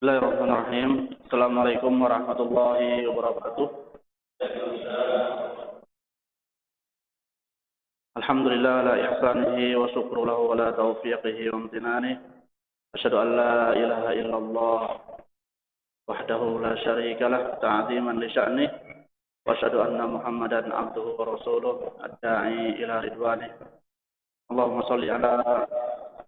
Bismillahirrahmanirrahim. Assalamualaikum warahmatullahi wabarakatuh. Alhamdulillah ala ihsanihi wa syukru lahu ala taufiqihi wa amtinanihi. Asyhadu an la ilaha illallah wahdahu la syarika lah ta'ziman li sya'nih. Wa asyhadu anna Muhammadan abduhu wa rasuluh ad-da'i ila ridwanih. Allahumma shalli ala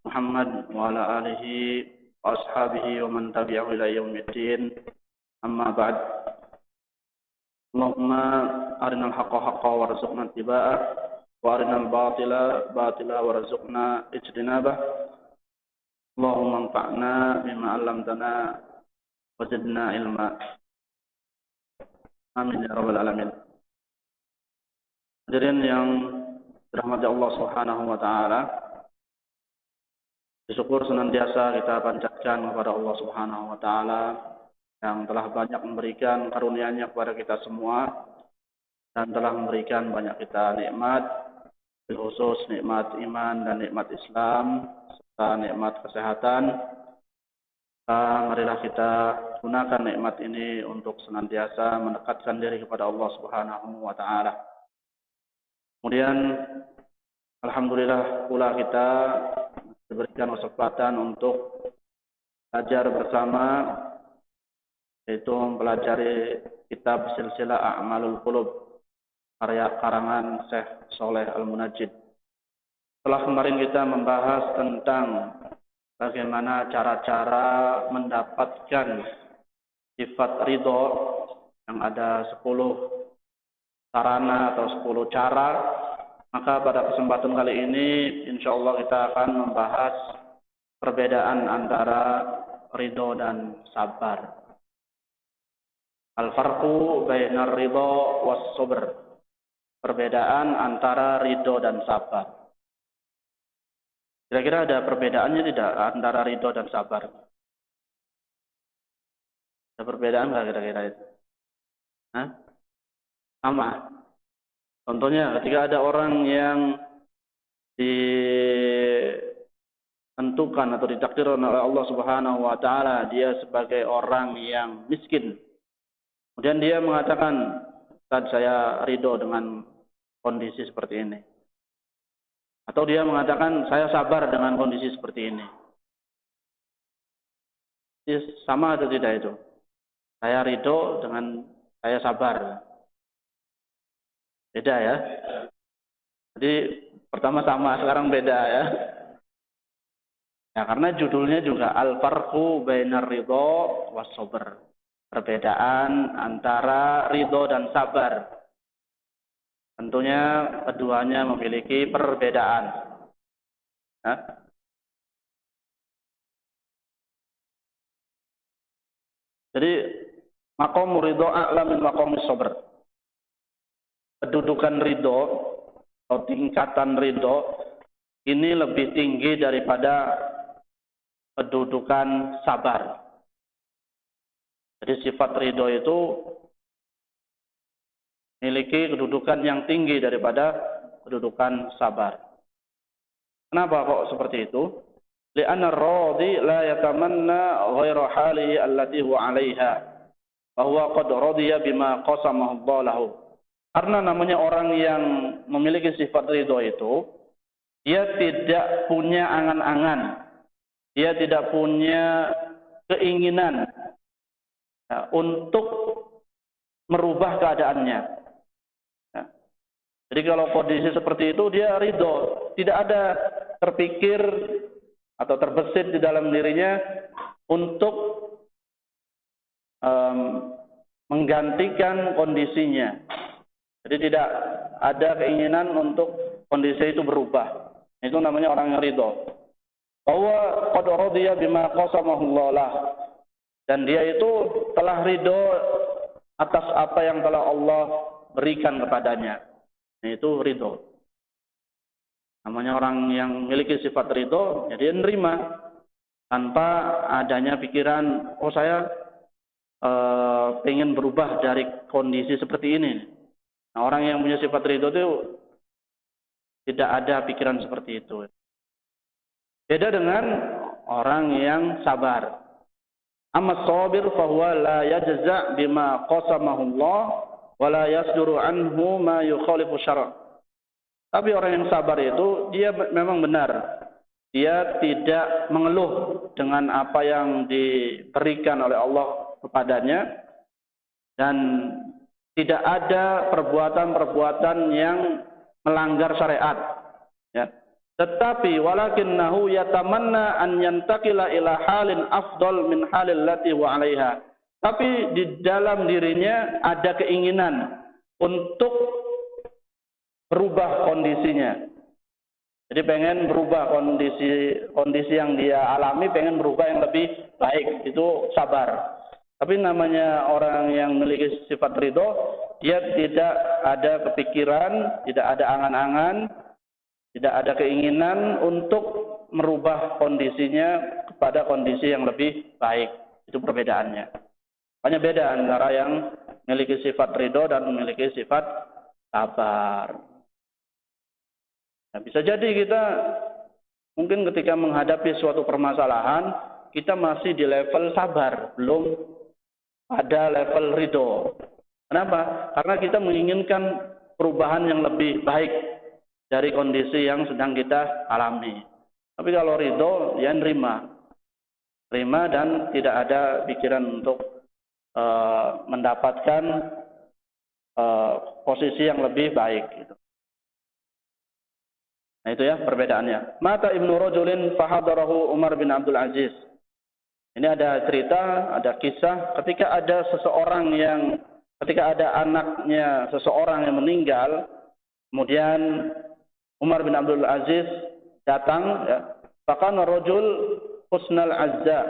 Muhammad wa ala alihi wa ashabihi wa man tabi'ahu ila yaumiddin. Amma ba'd. Allahumma arinal haqqa haqqa warzuqna ittiba'ah wa arinal batila batila warzuqna ijtinabah. Allahumma anfa'na bima 'allamtana wa zidna ilma. Amin ya rabbal alamin. Hadirin yang dirahmati Allah Subhanahu wa taala, bersyukur senantiasa kita panjatkan kepada Allah Subhanahu wa taala yang telah banyak memberikan karunia-Nya kepada kita semua dan telah memberikan banyak kita nikmat, khusus nikmat iman dan nikmat Islam serta nikmat kesehatan. Marilah kita gunakan nikmat ini untuk senantiasa mendekatkan diri kepada Allah Subhanahu wa taala. Kemudian alhamdulillah pula kita diberikan kesempatan untuk belajar bersama, yaitu mempelajari kitab Silsilah A'malul Qulub karya karangan Syekh Shaleh Al-Munajjid. Setelah kemarin kita membahas tentang bagaimana cara-cara mendapatkan sifat ridho, yang ada 10 sarana atau 10 cara, maka pada kesempatan kali ini insyaallah kita akan membahas perbedaan antara ridho dan sabar. Al-farqu bainar ridho was sabr. Perbedaan antara ridho dan sabar. Kira-kira ada perbedaannya tidak antara ridho dan sabar? Ada perbedaan nggak kira-kira itu? Hah? Sama. Contohnya ketika ada orang yang ditentukan atau ditakdirkan oleh Allah Subhanahu wa taala dia sebagai orang yang miskin. Kemudian dia mengatakan, "Ustaz, saya ridho dengan kondisi seperti ini." Atau dia mengatakan, "Saya sabar dengan kondisi seperti ini." Sama atau tidak itu? Saya ridho dengan saya sabar. Beda ya. Jadi pertama sama, sekarang beda ya. Ya karena judulnya juga Al-Farqu Bainar Ridho Was Sabr. Perbedaan antara ridho dan sabar. Tentunya keduanya memiliki perbedaan. Ya. Jadi maqam ridho a'la min maqam sabr. Kedudukan ridho atau tingkatan ridho ini lebih tinggi daripada kedudukan sabar. Jadi sifat ridho itu memiliki kedudukan yang tinggi daripada kedudukan sabar. Kenapa kok seperti itu? Li'anna ar-radi la yatamanna ghaira halihi allati huwa 'alaiha wa huwa qad radiya bima qasamahu Allah lahu. Karena namanya orang yang memiliki sifat ridho itu, dia tidak punya angan-angan, dia tidak punya keinginan untuk merubah keadaannya. Jadi kalau kondisi seperti itu dia ridho, tidak ada terpikir atau terbesit di dalam dirinya untuk menggantikan kondisinya. Jadi tidak ada keinginan untuk kondisi itu berubah. Itu namanya orang yang ridho. Bahwa qad radiya bima qasamahu Allah. Dan dia itu telah ridho atas apa yang telah Allah berikan kepadanya. Itu ridho. Namanya orang yang memiliki sifat ridho, jadi nerima tanpa adanya pikiran, oh saya pengen berubah dari kondisi seperti ini. Nah, orang yang punya sifat ridho itu tidak ada pikiran seperti itu. Beda dengan orang yang sabar. Amma sabir fahuwa la yajza' bima qasamahu Allah wa la yasduru anhu ma yukhalifu syara'. Tapi orang yang sabar itu dia memang benar. Dia tidak mengeluh dengan apa yang diberikan oleh Allah kepadanya dan tidak ada perbuatan-perbuatan yang melanggar syariat. Ya. Tetapi walakinnahu yatamanna an yantakila ila halin afdal min halil lati wa 'alaiha. Tapi di dalam dirinya ada keinginan untuk berubah kondisinya. Jadi pengen berubah kondisi yang dia alami, pengen berubah yang lebih baik. Itu sabar. Tapi namanya orang yang memiliki sifat ridho, dia tidak ada kepikiran, tidak ada angan-angan, tidak ada keinginan untuk merubah kondisinya kepada kondisi yang lebih baik. Itu perbedaannya. Hanya beda antara yang memiliki sifat ridho dan memiliki sifat sabar. Nah, bisa jadi kita mungkin ketika menghadapi suatu permasalahan, kita masih di level sabar, belum pada level ridho. Kenapa? Karena kita menginginkan perubahan yang lebih baik dari kondisi yang sedang kita alami. Tapi kalau ridho, ya nerima dan tidak ada pikiran untuk mendapatkan posisi yang lebih baik. Gitu. Nah itu ya perbedaannya. Mata Ibnu Rajulin fahadarahu Umar bin Abdul Aziz. Ini ada cerita, ada kisah ketika ada anaknya seseorang yang meninggal, kemudian Umar bin Abdul Aziz datang, ya. Bahkan rajul husnal azza.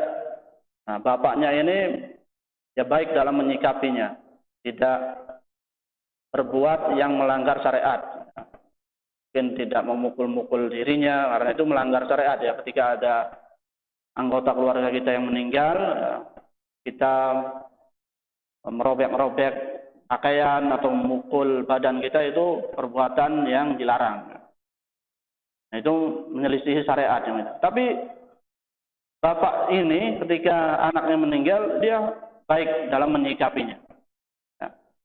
Nah, bapaknya ini ya baik dalam menyikapinya, tidak berbuat yang melanggar syariat. Mungkin tidak memukul-mukul dirinya karena itu melanggar syariat ya. Ketika ada anggota keluarga kita yang meninggal, kita merobek-robek pakaian atau memukul badan kita, itu perbuatan yang dilarang. Nah, itu menyelisihi syariat. Tapi bapak ini ketika anaknya meninggal, dia baik dalam menyikapinya.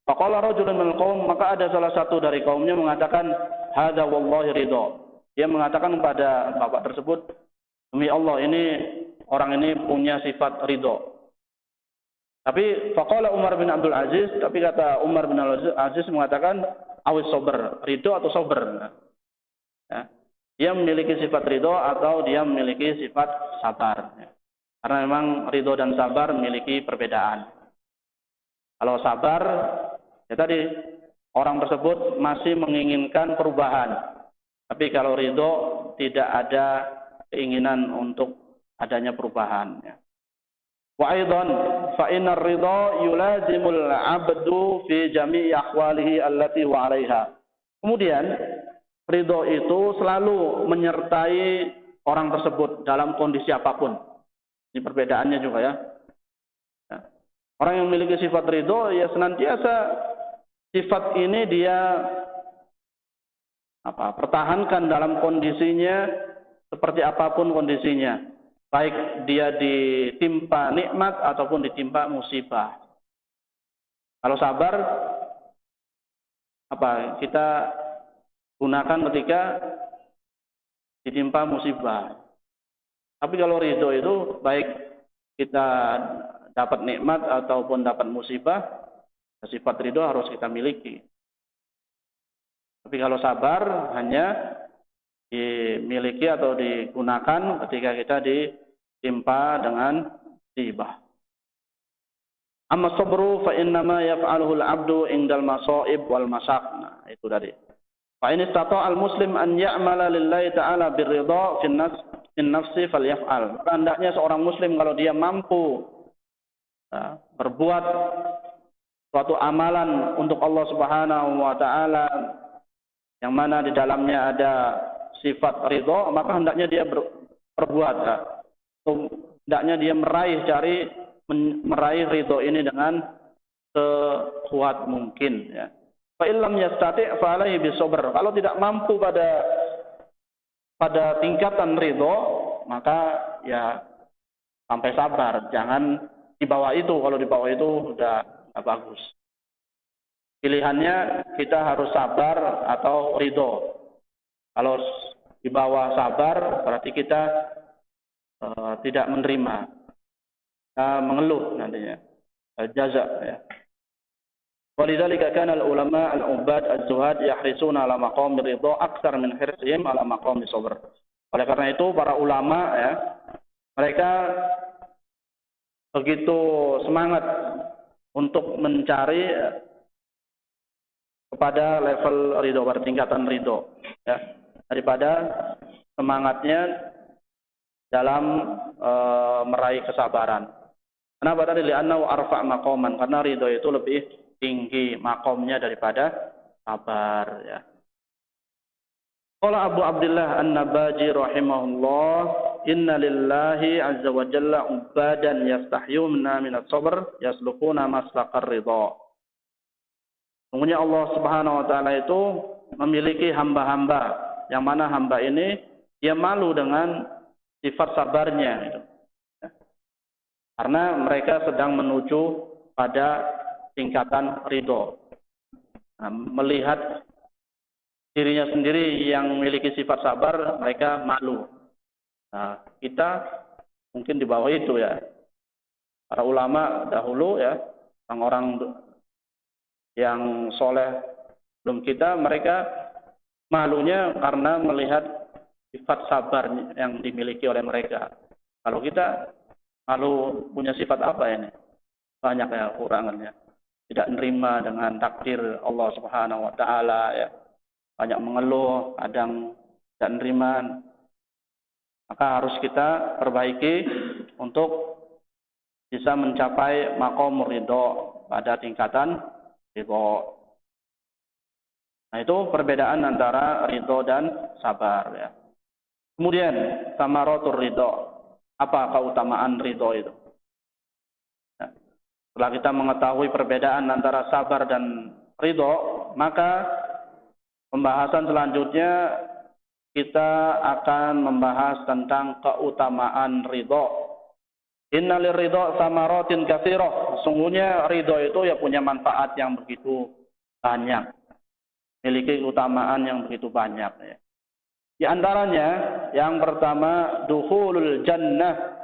Faqala rajulun minal qaum, maka ada salah satu dari kaumnya mengatakan, hadza wallahi ridho. Dia mengatakan kepada bapak tersebut, demi Allah, orang ini punya sifat ridho. Tapi faqala Umar bin Abdul Aziz, tapi kata Umar bin Abdul Aziz mengatakan, awis sober, ridho atau sober. Ya. Dia memiliki sifat ridho atau dia memiliki sifat sabar. Ya. Karena memang ridho dan sabar memiliki perbedaan. Kalau sabar, ya tadi orang tersebut masih menginginkan perubahan. Tapi kalau ridho tidak ada keinginan untuk adanya perubahan. Wa aidan fa innar ridha yulazimul 'abdu fi jami'i ahwalihi allati wa 'alaiha. Kemudian ridho itu selalu menyertai orang tersebut dalam kondisi apapun. Ini perbedaannya juga ya. Orang yang memiliki sifat ridho ya senantiasa sifat ini dia pertahankan dalam kondisinya seperti apapun kondisinya. Baik dia ditimpa nikmat ataupun ditimpa musibah. Kalau sabar kita gunakan ketika ditimpa musibah. Tapi kalau ridho itu baik kita dapat nikmat ataupun dapat musibah, sifat ridho harus kita miliki. Tapi kalau sabar hanya dimiliki atau digunakan ketika kita ditimpa dengan musibah. Amma sabru fa innama yaf'aluhu al-'abdu indal masa'ib wal masaq. Nah, itu tadi. Fa in istata'a al-muslim an ya'mala lillahi ta'ala birridha fi nafsi falyaf'al. Hendaknya seorang muslim kalau dia mampu berbuat suatu amalan untuk Allah Subhanahu wa taala yang mana di dalamnya ada sifat ridho, maka hendaknya dia berbuat. Hendaknya dia meraih ridho ini dengan sekuat mungkin ya. Fa illam yastati' fa alaihi bisabr. Kalau tidak mampu pada tingkatan ridho, maka ya sampai sabar, jangan di bawah itu. Kalau di bawah itu udah nggak bagus. Pilihannya kita harus sabar atau ridho. Kalau di bawah sabar berarti kita tidak menerima, mengeluh nantinya, jaza ya. Walidzalika kana al-ulama al-ubad az-zuhad yahrisuna ala maqam ridha aktsar min hirsihim ala maqam sabr. Oleh karena itu para ulama ya, mereka begitu semangat untuk mencari kepada level ridho, pada tingkatan ridho ya, daripada semangatnya dalam meraih kesabaran. Kenapa tadi? Li'annahu arfa' maqaman, karena ridho itu lebih tinggi makomnya daripada sabar ya. Qala Abu Abdullah An-Nabaji rahimahullah, inna lillahi azza wa jalla ubadan yastahyuna min as-sabr yaslukuna maslakar ridha. Sungguhnya Allah Subhanahu wa taala itu memiliki hamba-hamba yang mana hamba ini dia malu dengan sifat sabarnya gitu. Karena mereka sedang menuju pada tingkatan ridho. Nah, melihat dirinya sendiri yang memiliki sifat sabar, mereka malu. Nah, kita mungkin di bawah itu ya. Para ulama dahulu ya, orang-orang yang soleh belum kita, mereka malunya karena melihat sifat sabar yang dimiliki oleh mereka. Kalau kita malu punya sifat apa ini? Banyak ya kurangannya. Tidak menerima dengan takdir Allah Subhanahu wa taala ya. Banyak mengeluh, kadang tidak menerima. Maka harus kita perbaiki untuk bisa mencapai maqam ridho, pada tingkatan ridho. Nah, itu perbedaan antara ridho dan sabar ya. Kemudian samaratur ridho. Apa keutamaan ridho itu? Setelah kita mengetahui perbedaan antara sabar dan ridho, maka pembahasan selanjutnya kita akan membahas tentang keutamaan ridho. Innalir ridho samaratin katsirah. Sungguhnya ridho itu ya punya manfaat yang begitu banyak, memiliki keutamaan yang begitu banyak ya. Di antaranya yang pertama dukhulul jannah.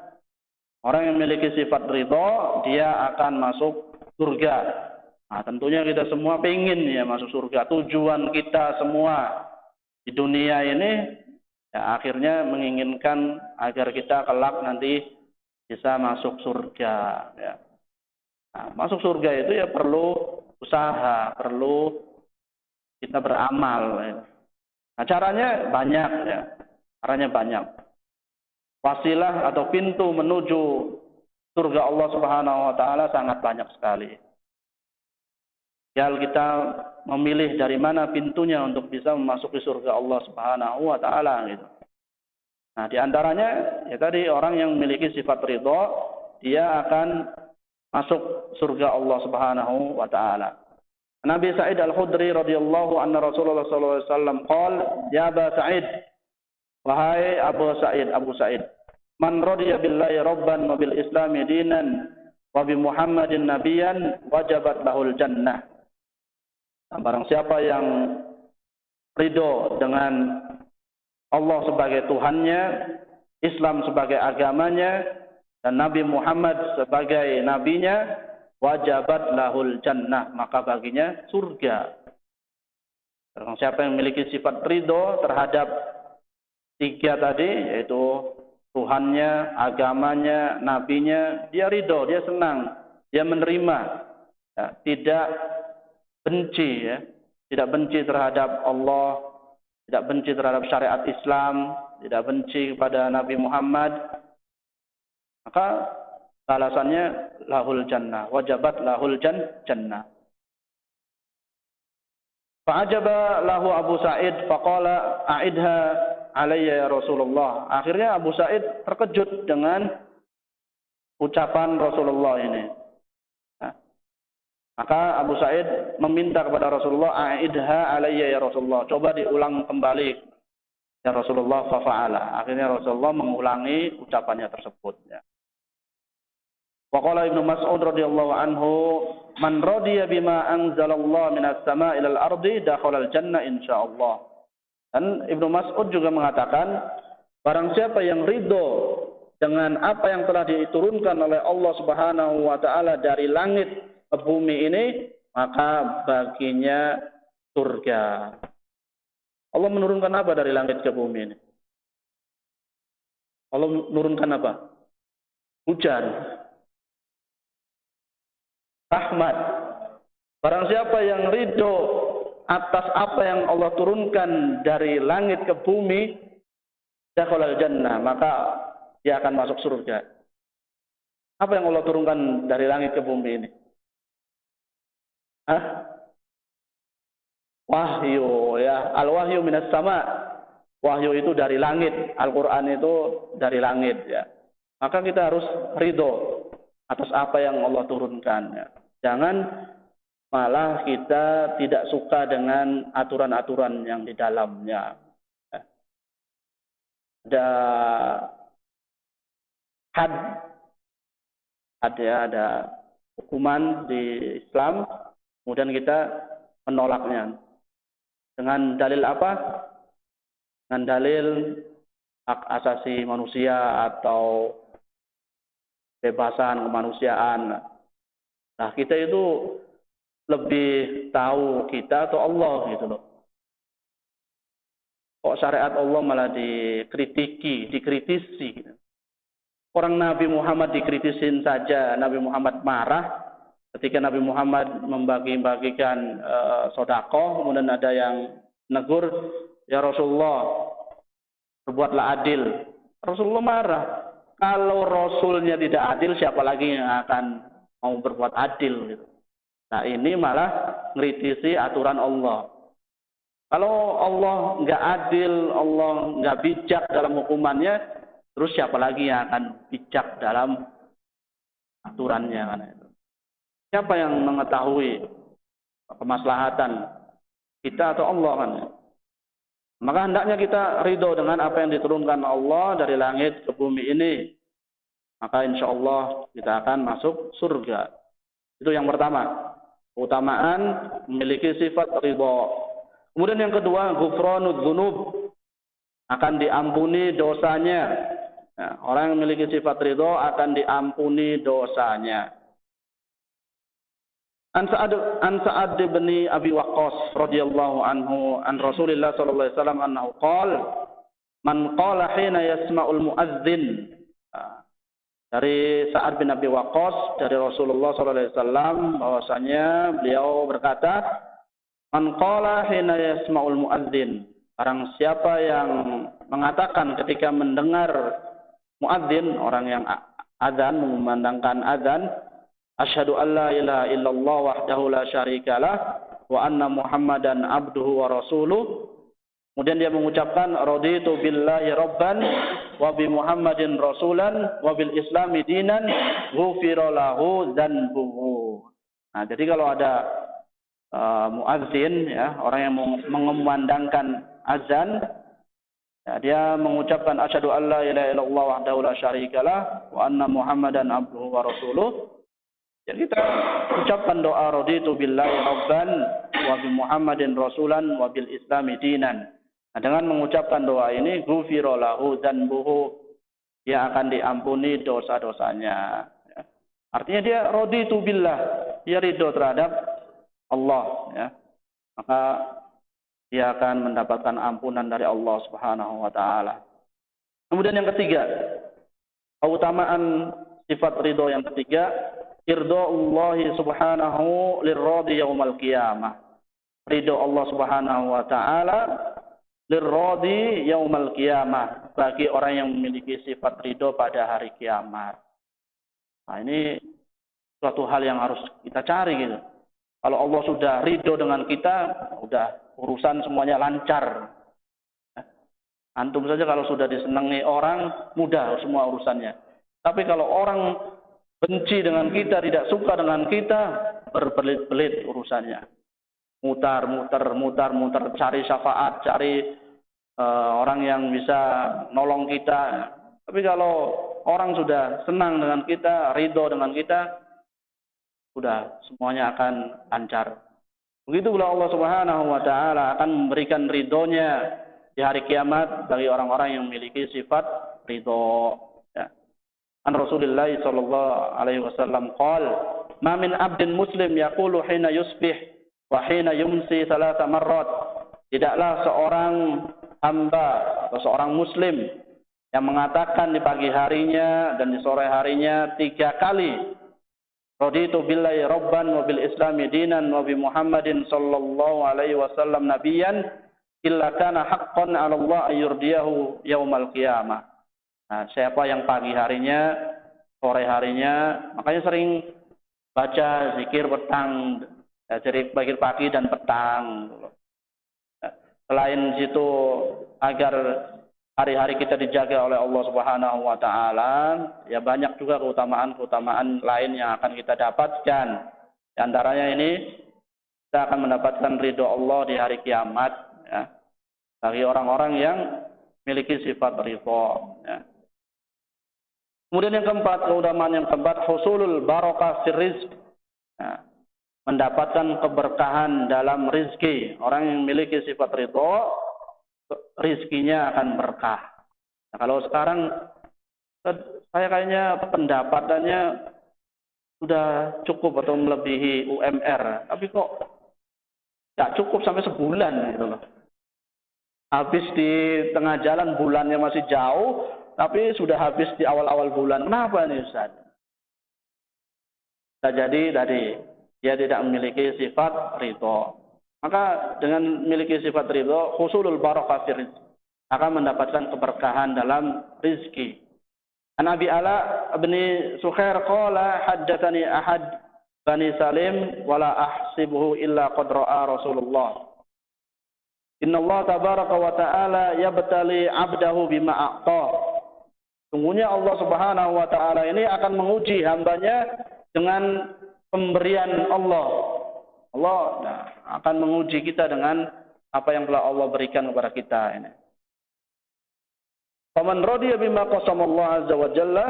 Orang yang memiliki sifat ridho, dia akan masuk surga. Nah, tentunya kita semua pengen ya masuk surga. Tujuan kita semua di dunia ini ya akhirnya menginginkan agar kita kelak nanti bisa masuk surga. Ya. Nah, masuk surga itu ya perlu usaha, perlu kita beramal. Ya. Nah, caranya banyak ya, caranya banyak. Wasilah atau pintu menuju surga Allah Subhanahu wa taala sangat banyak sekali. Tinggal kita memilih dari mana pintunya untuk bisa memasuki surga Allah Subhanahu wa taala gitu. Nah, di antaranya ya tadi orang yang memiliki sifat ridha, dia akan masuk surga Allah Subhanahu wa taala. Nabi Sa'id Al-Khudri radhiyallahu anna Rasulullah sallallahu alaihi wasallam qala, "Ya Aba Sa'id, wahai Abu Sa'id, man radiya billahi rabban wa bil islami dinan wa bi Muhammadin nabiyyan wajabat lahul jannah." Nah, barang siapa yang ridho dengan Allah sebagai Tuhannya, Islam sebagai agamanya, dan Nabi Muhammad sebagai nabinya, wajabat lahul jannah, maka baginya surga. Barang siapa yang memiliki sifat ridho terhadap tiga tadi, yaitu Tuhannya, agamanya, nabinya, dia ridho, dia senang, dia menerima, ya, tidak benci, ya, tidak benci terhadap Allah, tidak benci terhadap syariat Islam, tidak benci kepada Nabi Muhammad, maka balasannya lahul jannah, wajabat lahul jannah. Fa'ajaba lahu Abu Sa'id faqala a'idha alayya ya Rasulullah. Akhirnya Abu Sa'id terkejut dengan ucapan Rasulullah ini. Nah, maka Abu Sa'id meminta kepada Rasulullah, a'idha alayya ya Rasulullah. Coba diulang kembali ya Rasulullah, fa'ala. Akhirnya Rasulullah mengulangi ucapannya tersebut ya. Wa qala Ibnu Mas'ud radhiyallahu anhu, "Man radiya bima anzalallahu minas sama'i ilal ardi dakhala al-jannah insyaallah." Dan Ibnu Mas'ud juga mengatakan, barang siapa yang ridho dengan apa yang telah diturunkan oleh Allah Subhanahu wa taala dari langit ke bumi ini, maka baginya surga. Allah menurunkan apa dari langit ke bumi ini? Allah menurunkan apa? Hujan. Rahmat. Barang siapa yang ridho atas apa yang Allah turunkan dari langit ke bumi, dakhalal jannah, maka dia akan masuk surga. Apa yang Allah turunkan dari langit ke bumi ini? Hah? Wahyu, ya. Al-wahyu minas sama. Wahyu itu dari langit. Al-Quran itu dari langit, ya. Maka kita harus ridho atas apa yang Allah turunkan, ya. Jangan malah kita tidak suka dengan aturan-aturan yang di dalamnya. Ada ada hukuman di Islam, kemudian kita menolaknya. Dengan dalil apa? Dengan dalil hak asasi manusia atau kebebasan kemanusiaan. Nah, kita itu lebih tahu kita atau Allah gitu loh. Kok syariat Allah malah dikritisi gitu. Orang Nabi Muhammad dikritisin saja, Nabi Muhammad marah ketika Nabi Muhammad membagi-bagikan sedekah, kemudian ada yang negur, "Ya Rasulullah, berbuatlah adil." Rasulullah marah. Kalau Rasulnya tidak adil, siapa lagi yang akan mau berbuat adil gitu. Nah, ini malah ngritisi aturan Allah. Kalau Allah nggak adil, Allah nggak bijak dalam hukumannya, terus siapa lagi yang akan bijak dalam aturannya kan itu? Siapa yang mengetahui kemaslahatan kita atau Allah kan? Maka hendaknya kita ridho dengan apa yang diturunkan Allah dari langit ke bumi ini. Maka insya Allah kita akan masuk surga. Itu yang pertama. Keutamaan memiliki sifat ridho. Kemudian yang kedua, ghufranud dzunub, akan diampuni dosanya. Nah, orang yang memiliki sifat ridho akan diampuni dosanya. An Sa'ad bin Abi Waqqas radhiyallahu anhu an Rasulillah sallallahu alaihi wasallam annahu qala man qala hina yasma'ul muadzin. Dari Sa'ad bin Abi Waqqas dari Rasulullah sallallahu alaihi wasallam bahwasanya beliau berkata, man qala hina yasma'ul muadzin, barang siapa yang mengatakan ketika mendengar muadzin, orang yang adzan, mengumandangkan adzan, asyhadu an la ilaha illallah wahdahu la syarikalah wa anna muhammadan abduhu wa rasuluh, kemudian dia mengucapkan raditu billahi rabban wa bi muhammadin rasulan wa bil islami dinan ghufira lahu dzanbuhu. Nah, jadi kalau ada muadzin, ya, orang yang mengumandangkan azan, ya, dia mengucapkan asyhadu an la ilaha illallah wahdahu la syarikalah wa anna muhammadan abduhu wa rasuluh. Jadi kita ucapkan doa raditu billahi rabban wa bi muhammadin rasulan wa bil islami dinan. Nah, dengan mengucapkan doa ini ghufira lahu dzanbuhu, dia akan diampuni dosa-dosanya. Ya. Artinya dia raditu billah, dia ridho terhadap Allah, ya. Maka dia akan mendapatkan ampunan dari Allah Subhanahu wa taala. Kemudian yang ketiga, keutamaan sifat ridho yang ketiga, irdha'ullah subhanahu lirradi yaumal qiyamah. Ridho Allah Subhanahu wa taala lirradi yaumal qiyamah, bagi orang yang memiliki sifat ridho pada hari kiamat. Nah, ini suatu hal yang harus kita cari gitu. Kalau Allah sudah ridho dengan kita, udah urusan semuanya lancar. Antum saja kalau sudah disenangi orang, mudah semua urusannya. Tapi kalau orang benci dengan kita, tidak suka dengan kita, berbelit-belit urusannya. Mutar, cari syafaat, cari orang yang bisa nolong kita. Tapi kalau orang sudah senang dengan kita, ridho dengan kita, sudah semuanya akan lancar. Begitu pula Allah Subhanahu wa taala akan memberikan ridhonya di hari kiamat bagi orang-orang yang memiliki sifat ridho. Ya. An Rasulullah sallallahu alaihi wasallam qala, "Ma min 'abdin muslim yaqulu hina yusbih wa hina yumsi thalatha marrat." Tidaklah seorang hamba atau seorang muslim yang mengatakan di pagi harinya dan di sore harinya 3 kali, raditu billahi rabban wa bil islami dinan wa bi Muhammadin sallallahu alaihi wasallam nabiyyan illa kana haqqan 'ala Allah ayyurdiyahu yaumal qiyamah. Nah, siapa yang pagi harinya, sore harinya, makanya sering baca zikir petang, zikir pagi dan petang. Selain situ agar hari-hari kita dijaga oleh Allah Subhanahu wa taala, ya banyak juga keutamaan-keutamaan lain yang akan kita dapatkan. Di antaranya ini kita akan mendapatkan ridho Allah di hari kiamat, ya, bagi orang-orang yang memiliki sifat ridho. Ya. Kemudian yang keempat, keutamaan yang keempat, husulul barakah fir rizq. Ya. Mendapatkan keberkahan dalam rizki. Orang yang memiliki sifat ridho, rizkinya akan berkah. Nah, kalau sekarang saya kayaknya pendapatannya sudah cukup atau melebihi UMR, tapi kok tidak cukup sampai sebulan gitu loh. Habis di tengah jalan, bulannya masih jauh, tapi sudah habis di awal-awal bulan. Kenapa nih Ustaz? Bisa jadi tadi dia tidak memiliki sifat ridho. Maka dengan memiliki sifat ridho, husulul barakah fi rizq, akan mendapatkan keberkahan dalam rizki. An Abi Ala bin Sukhair qala haddatsani ahad Bani Salim wala ahsibuhu illa qad ra'a Rasulullah. Inna Allah tabaraka wa ta'ala yabtali 'abdahu bima a'ta. Sungguhnya Allah Subhanahu wa taala ini akan menguji hambanya dengan pemberian Allah. Allah akan menguji kita dengan apa yang telah Allah berikan kepada kita ini. Faman radiya bima qasama Allah azza wa jalla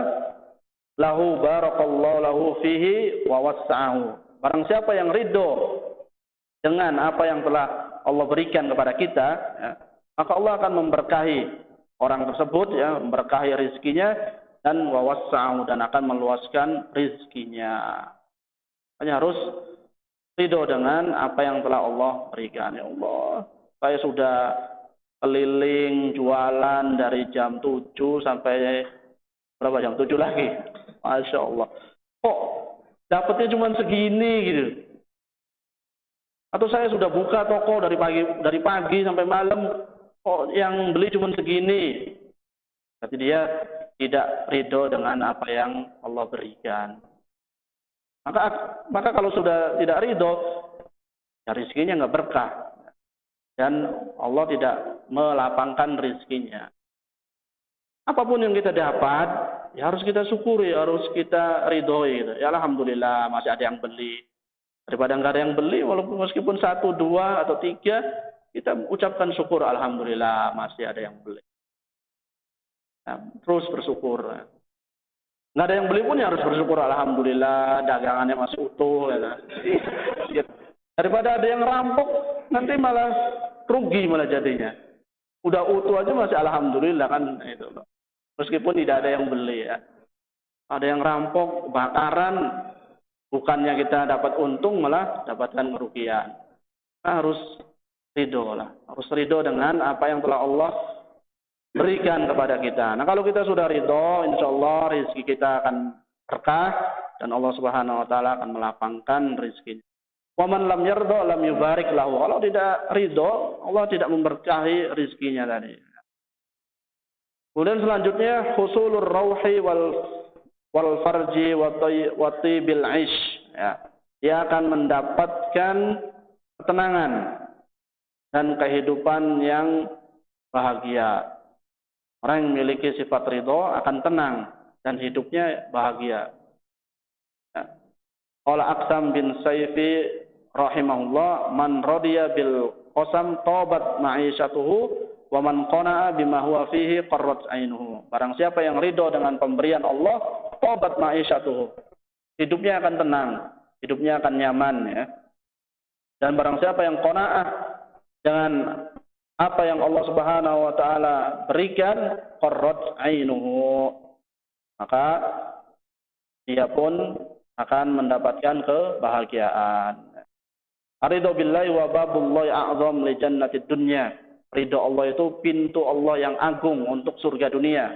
lahu barakallahu lahu fihi wa wassa'ahu. Barang siapa yang ridho dengan apa yang telah Allah berikan kepada kita, ya, maka Allah akan memberkahi orang tersebut, ya, memberkahi rizkinya dan wa wassa'ahu, dan akan meluaskan rizkinya. Hanya harus ridho dengan apa yang telah Allah berikan. Ya Allah, saya sudah keliling jualan dari jam 7 sampai berapa, jam 7 lagi. Masya Allah. Kok dapatnya cuma segini gitu. Atau saya sudah buka toko dari pagi sampai malam, kok yang beli cuma segini. Tapi dia tidak ridho dengan apa yang Allah berikan. Maka kalau sudah tidak ridho, ya rizkinya nggak berkah. Dan Allah tidak melapangkan rizkinya. Apapun yang kita dapat, ya harus kita syukuri, harus kita ridhoi. Gitu. Ya alhamdulillah masih ada yang beli. Daripada nggak ada yang beli, walaupun meskipun 1, 2, atau 3, kita ucapkan syukur, alhamdulillah masih ada yang beli. Nah, terus bersyukur. Nggak ada yang beli pun ya harus bersyukur, alhamdulillah dagangannya masih utuh. Ya. Daripada ada yang rampok, nanti malah rugi malah jadinya. Udah utuh aja masih alhamdulillah kan itu. Meskipun tidak ada yang beli ya. Ada yang rampok, kebakaran, bukannya kita dapat untung malah dapatkan kerugian. Nah, harus ridho lah. Harus ridho dengan apa yang telah Allah berikan kepada kita. Nah, kalau kita sudah ridho, insya Allah rezeki kita akan berkah dan Allah Subhanahu wa taala akan melapangkan rezekinya. Wa man lam yarda lam yubarik lahu. Kalau tidak ridho, Allah tidak memberkahi rezekinya tadi. Kemudian selanjutnya husulur rauhi wal farji wa tibil aish, ya. Dia akan mendapatkan ketenangan dan kehidupan yang bahagia. Orang yang memiliki sifat ridho akan tenang dan hidupnya bahagia. Qala Aqsam bin Saifi rahimahullah, man radiya bil qasam tabat ma'isyatuhu wa man qana'a bima huwa fihi qarrat ainuhu. Barang siapa yang ridho dengan pemberian Allah, tabat ma'isyatuhu. Hidupnya akan tenang, hidupnya akan nyaman ya. Dan barang siapa yang qanaah dengan apa yang Allah Subhanahu wa taala berikan, qarrat ainuhu, maka dia pun akan mendapatkan kebahagiaan. Aridho billahi wa babullahi a'zam li jannatid dunya. Ridho Allah itu pintu Allah yang agung untuk surga dunia.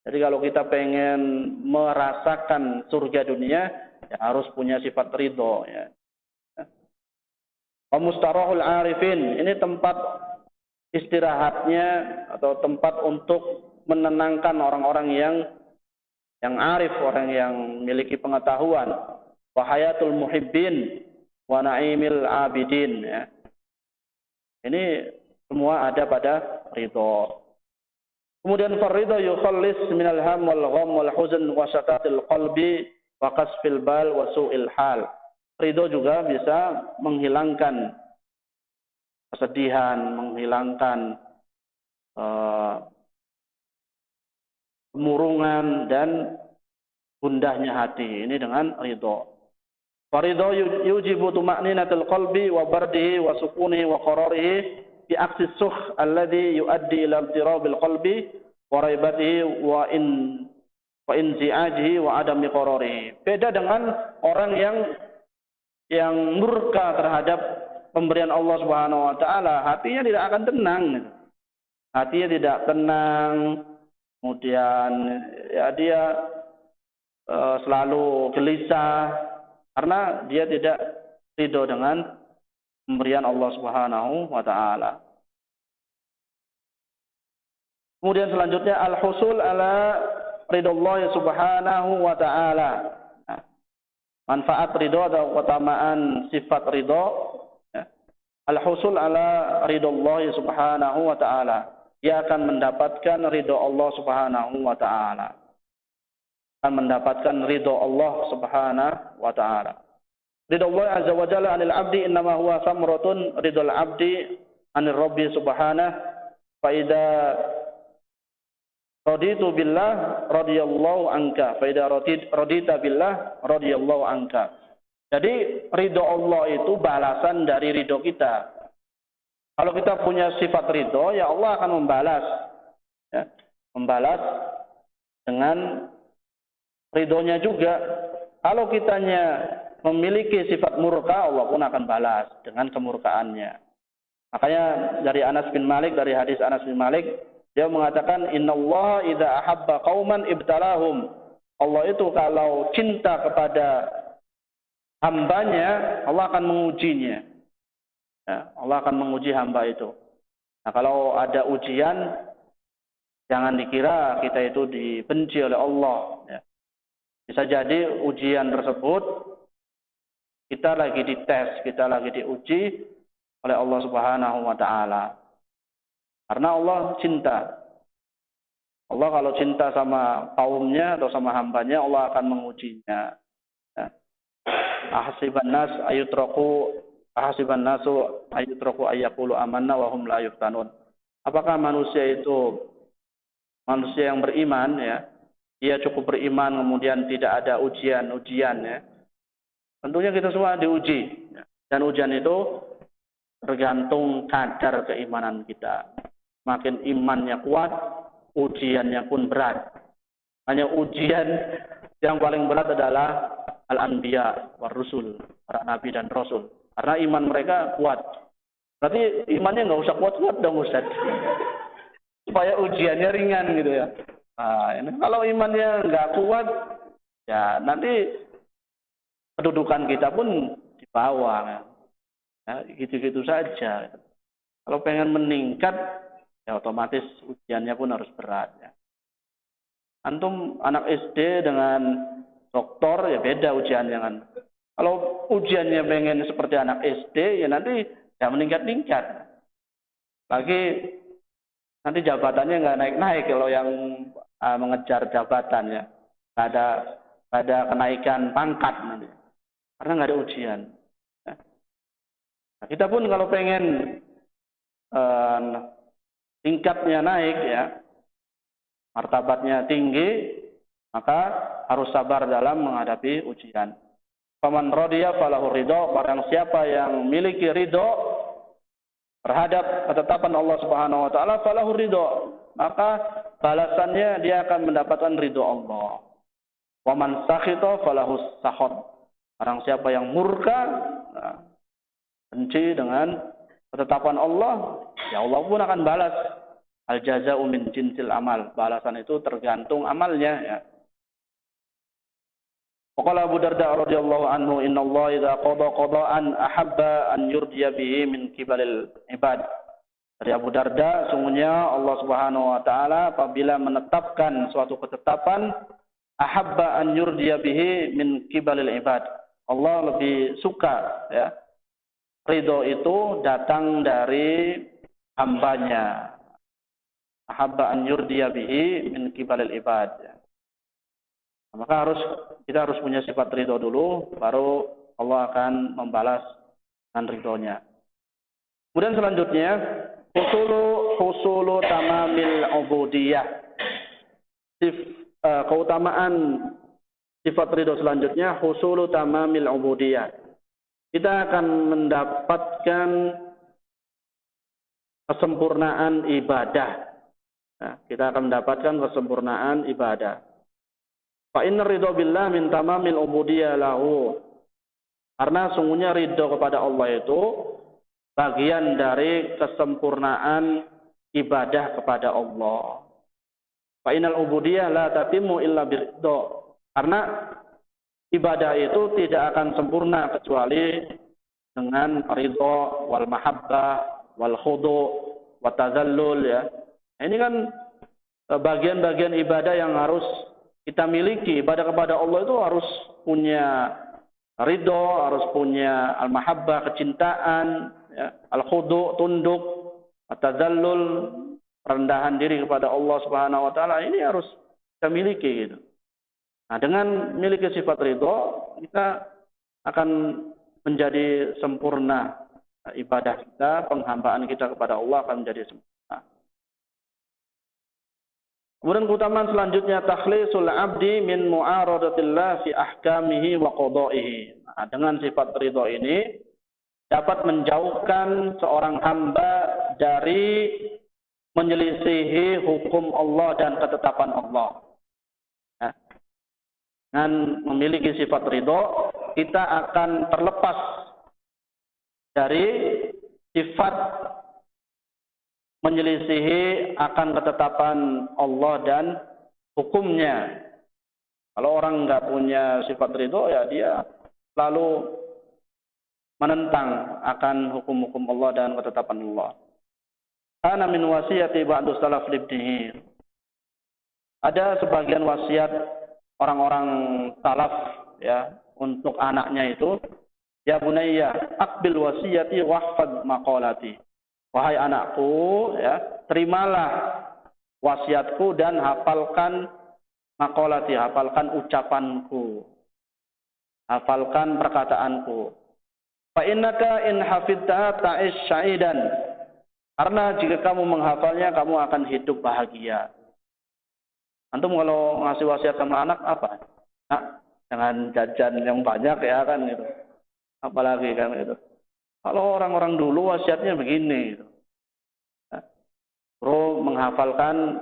Jadi kalau kita pengen merasakan surga dunia, ya harus punya sifat ridho ya. Wa mustarahul arifin, ini tempat istirahatnya atau tempat untuk menenangkan orang-orang yang arif, orang yang memiliki pengetahuan. Wa hayatul muhibbin wa na'imil abidin ya. Ini semua ada pada ridho. Kemudian faridho yukhallis minal ham wal gham wal huzn wa syatatil qalbi wa qasfil bal wa su'il hal. Ridho juga bisa menghilangkan kesedihan, menghilangkan kemurungan dan gundahnya hati. Ini dengan ridho. Faridho yujibu tuma'ninatul qalbi wa bardihi wa sukunihi wa qararihi bi aksi sukh alladhi yuaddi ila iltirabil qalbi wa raibatihi wa inzi'ajihi wa adami qararihi. Beda dengan orang yang murka terhadap pemberian Allah Subhanahu wa taala, hatinya tidak akan tenang. Hatinya tidak tenang, kemudian ya dia selalu gelisah karena dia tidak ridho dengan pemberian Allah Subhanahu wa taala. Kemudian selanjutnya al-husul ala ridallah Subhanahu wa taala. Manfaat ridho atau keutamaan sifat ridho ya. Al-husul ala ridallah Subhanahu wa taala. Dia akan mendapatkan ridho Allah Subhanahu wa taala. Akan mendapatkan ridho Allah Subhanahu wa taala. Ridho Allah azza wa jalla 'anil 'abdi innama huwa samratun ridhal 'abdi 'anil rabbi subhanahu fa idza raditu billah radhiyallahu anka. Fa idza radita billah radhiyallahu anka. Jadi ridho Allah itu balasan dari ridho kita. Kalau kita punya sifat ridho, ya Allah akan membalas. Ya, membalas dengan ridhonya juga. Kalau kitanya memiliki sifat murka, Allah pun akan balas dengan kemurkaannya. Makanya dari Anas bin Malik, dari hadis Anas bin Malik, dia mengatakan innallaha idza ahabba qauman ibtalahum. Allah itu kalau cinta kepada hambanya, Allah akan mengujinya. Ya, Allah akan menguji hamba itu. Nah, kalau ada ujian, jangan dikira kita itu dibenci oleh Allah. Ya. Bisa jadi ujian tersebut kita lagi dites, kita lagi diuji oleh Allah Subhanahu wa taala. Karena Allah cinta. Allah kalau cinta sama kaumnya atau sama hambanya, Allah akan mengujinya. Ya. Ahasiban nasu ayutraku ayyaqulu amanna wa hum la yuftanun. Apakah manusia itu manusia yang beriman ya? Dia cukup beriman kemudian tidak ada ujian-ujian ya. Tentunya kita semua diuji. Ya. Dan ujian itu tergantung kadar keimanan kita. Makin imannya kuat, ujiannya pun berat. Hanya ujian yang paling berat adalah al-anbiya war rusul, para nabi dan rasul. Karena iman mereka kuat. Berarti imannya nggak usah kuat-kuat dong Ustaz. Supaya ujiannya ringan gitu ya. Nah, ini kalau imannya nggak kuat, ya nanti kedudukan kita pun di bawah. Ya, gitu-gitu saja. Kalau pengen meningkat, ya otomatis ujiannya pun harus berat. Ya. Antum anak SD dengan doktor ya beda ujiannya kan. Kalau ujiannya pengen seperti anak SD, ya nanti ya meningkat-ningkat. Lagi nanti jabatannya nggak naik-naik kalau yang mengejar jabatan ya. Nggak ada kenaikan pangkat nanti. Karena nggak ada ujian. Nah, kita pun kalau pengen tingkatnya naik ya, martabatnya tinggi, maka harus sabar dalam menghadapi ujian. Faman radiya falahu ridho, barang siapa yang memiliki ridho terhadap ketetapan Allah Subhanahu wa taala, falahu ridho, maka balasannya dia akan mendapatkan ridho Allah. Wa man sakhita falahu sakhot, barang siapa yang murka, benci dengan ketetapan Allah, ya Allah pun akan balas. Al jaza'u min jinsil amal, balasan itu tergantung amalnya ya. Waqala Abu Darda radhiyallahu anhu, inna Allah idza qada qada'an ahabba an yurdiya bihi min kibalil ibad. Dari Abu Darda, sungguhnya Allah Subhanahu wa taala apabila menetapkan suatu ketetapan, ahabba an yurdiya bihi min kibalil ibad. Allah lebih suka ya, ridho itu datang dari hambanya. Ahabba an yurdiya bihi min kibalil ibad. Maka kita harus punya sifat ridho dulu, baru Allah akan membalas dengan ridhonya. Kemudian selanjutnya, husulu tamamil ubudiyah. Keutamaan sifat ridho selanjutnya, husulu tamamil ubudiyah. Kita akan mendapatkan kesempurnaan ibadah. Nah, kita akan mendapatkan kesempurnaan ibadah. Fa inna ridho billah min tamamil ubudiyah lahu. Karena sungguhnya ridho kepada Allah itu bagian dari kesempurnaan ibadah kepada Allah. Fa innal ubudiyah la tatimmu illa biridho. Karena ibadah itu tidak akan sempurna kecuali dengan ridho wal mahabbah wal khudu wa tazallul ya. Ini kan bagian-bagian ibadah yang harus kita miliki. Ibadah kepada Allah itu harus punya ridho, harus punya al-mahabbah, kecintaan, ya, al-khudu, tunduk, at-tazallul, rendahan diri kepada Allah Subhanahu wa taala. Ini harus kita miliki gitu. Nah, dengan memiliki sifat ridho, kita akan menjadi sempurna ibadah kita, penghambaan kita kepada Allah akan menjadi sempurna. Kemudian keutamaan selanjutnya, takhlisul abdi min mu'aradatillah fi ahkamihi wa qada'ihi. Nah, dengan sifat ridho ini dapat menjauhkan seorang hamba dari menyelisihi hukum Allah dan ketetapan Allah. Nah, dengan memiliki sifat ridho, kita akan terlepas dari sifat menyelisihi akan ketetapan Allah dan hukumnya. Kalau orang nggak punya sifat ridho, ya dia selalu menentang akan hukum-hukum Allah dan ketetapan Allah. Ana min wasiyati ba'du salaf libnihi. Ada sebagian wasiat orang-orang salaf ya untuk anaknya itu, ya bunayya aqbil wasiyati wahfad maqalati. Wahai anakku, ya, terimalah wasiatku dan hafalkan maqalati, hafalkan ucapanku, hafalkan perkataanku. Fa innaka in hafidtaha ta'ish syaidan. Karena jika kamu menghafalnya, kamu akan hidup bahagia. Antum kalau ngasih wasiat sama anak apa? Nah, jangan jajan yang banyak ya kan gitu. Apalagi kan gitu. Kalau orang-orang dulu wasiatnya begini gitu. Bro menghafalkan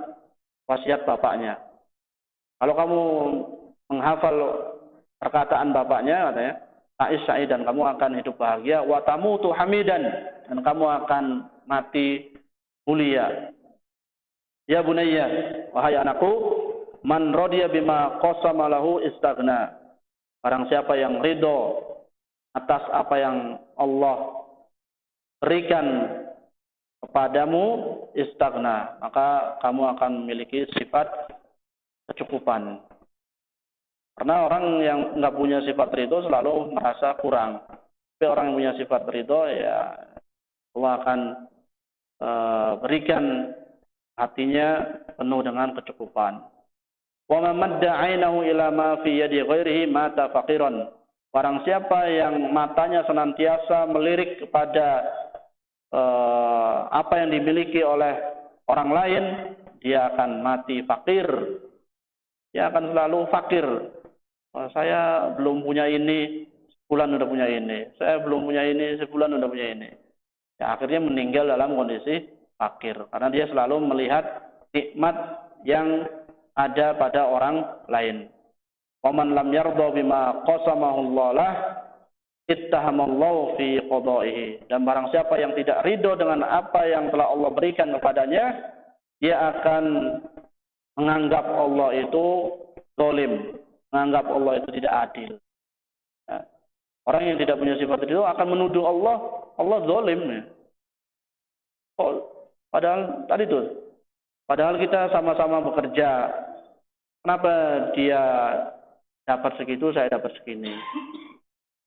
wasiat bapaknya. Kalau kamu menghafal perkataan bapaknya katanya, ta'is sa'idan, kamu akan hidup bahagia, wa tamutu hamidan, dan kamu akan mati mulia. Ya bunayya, wahai anakku, man radiya bima qasama lahu istaghna. Barang siapa yang ridho atas apa yang Allah berikan kepadamu, istaghna, maka kamu akan memiliki sifat kecukupan. Karena orang yang nggak punya sifat ridho selalu merasa kurang. Tapi orang yang punya sifat ridho, ya Allah akan berikan hatinya penuh dengan kecukupan. Wa man madda 'ainahu ila ma fi yadi ghairihi mata faqiran. Barang siapa yang matanya senantiasa melirik kepada apa yang dimiliki oleh orang lain, dia akan mati fakir. Dia akan selalu fakir. Oh, saya belum punya ini, sebulan udah punya ini. Saya belum punya ini, sebulan udah punya ini. Ya, akhirnya meninggal dalam kondisi fakir. Karena dia selalu melihat nikmat yang ada pada orang lain. Waman lam yardha bima qasamahu Allah lah, ittahamallahu fi qada'ihi. Dan barang siapa yang tidak ridho dengan apa yang telah Allah berikan kepadanya, dia akan menganggap Allah itu zalim, menganggap Allah itu tidak adil. Ya. Orang yang tidak punya sifat itu akan menuduh Allah zalim. Ya. Oh, padahal kita sama-sama bekerja. Kenapa dia dapat segitu, saya dapat segini?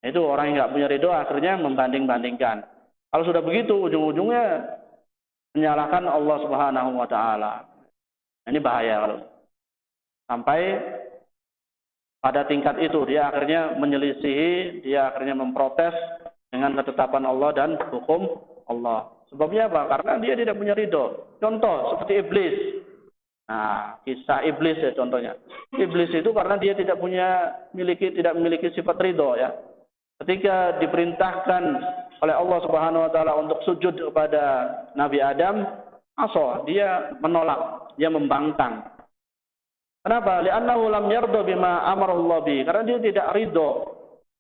Itu orang yang nggak punya ridho akhirnya membanding-bandingkan. Kalau sudah begitu, ujung-ujungnya menyalahkan Allah Subhanahu wa Ta'ala. Ini bahaya kalau sampai pada tingkat itu dia akhirnya menyelisihi, dia akhirnya memprotes dengan ketetapan Allah dan hukum Allah. Sebabnya apa? Karena dia tidak punya ridho. Contoh seperti iblis. Nah, kisah iblis ya contohnya. Iblis itu karena dia tidak memiliki sifat ridho ya. Ketika diperintahkan oleh Allah Subhanahu wa Ta'ala untuk sujud kepada Nabi Adam, dia menolak, dia membangkang. Kenapa? Li'annahu lam yarda bima amarallahu bi. Karena dia tidak ridho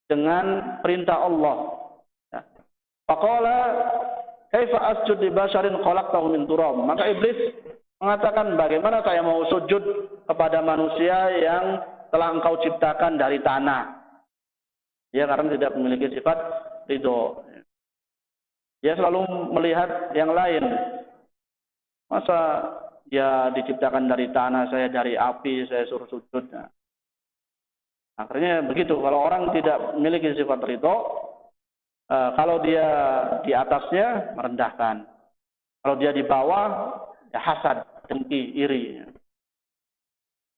dengan perintah Allah. Ya. Faqala kaifa asjud li basharin khalaqtahu min turab. Maka iblis mengatakan, bagaimana saya mau sujud kepada manusia yang telah engkau ciptakan dari tanah? Dia karena tidak memiliki sifat ridho. Dia selalu melihat yang lain. Masa dia diciptakan dari tanah, saya dari api, saya suruh sujud. Nah, akhirnya begitu. Kalau orang tidak memiliki sifat ridho, kalau dia di atasnya merendahkan. Kalau dia di bawah, ya hasad, dengki, iri.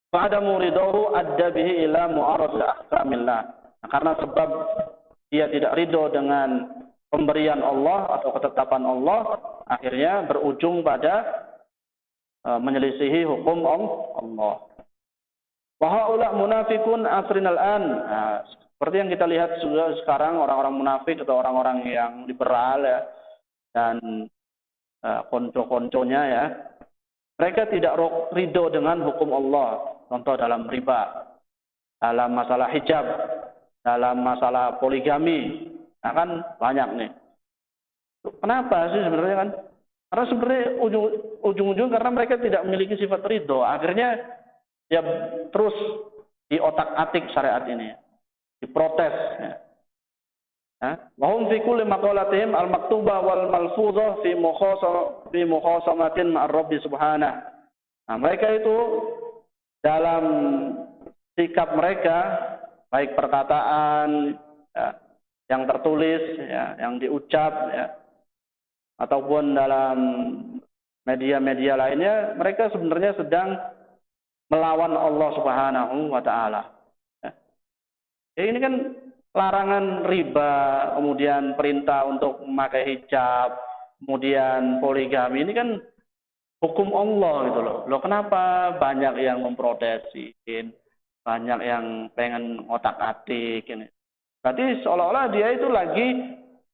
Fa'adamu ridhohu adda bihi ila mu'arad ahkamillah. Nah, karena sebab dia tidak ridho dengan pemberian Allah atau ketetapan Allah, akhirnya berujung pada menyelisihi hukum Allah. Wa haula munafiqun asrinal an. Nah, seperti yang kita lihat juga sekarang orang-orang munafik atau orang-orang yang liberal ya dan konco-konconya ya. Mereka tidak ridho dengan hukum Allah. Contoh dalam riba, dalam masalah hijab, dalam masalah poligami. Nah kan banyak nih. Kenapa sih sebenarnya kan? Karena sebenarnya ujung-ujung karena mereka tidak memiliki sifat ridho. Akhirnya ya terus diotak-atik syariat ini. Diprotes. Ya. Wahum fi kulli maqalatihim al-maktubah wal malfuzah fi mukhasamatin ma'ar Rabbi subhanahu. Nah, mereka itu dalam sikap mereka, baik perkataan ya, yang tertulis, ya, yang diucap, ya, ataupun dalam media-media lainnya, mereka sebenarnya sedang melawan Allah Subhanahu wa Ta'ala. Ya, ini kan larangan riba, kemudian perintah untuk memakai hijab, kemudian poligami, ini kan hukum Allah gitu loh. Loh kenapa banyak yang memprotesin, banyak yang pengen otak-atik ini. Berarti seolah-olah dia itu lagi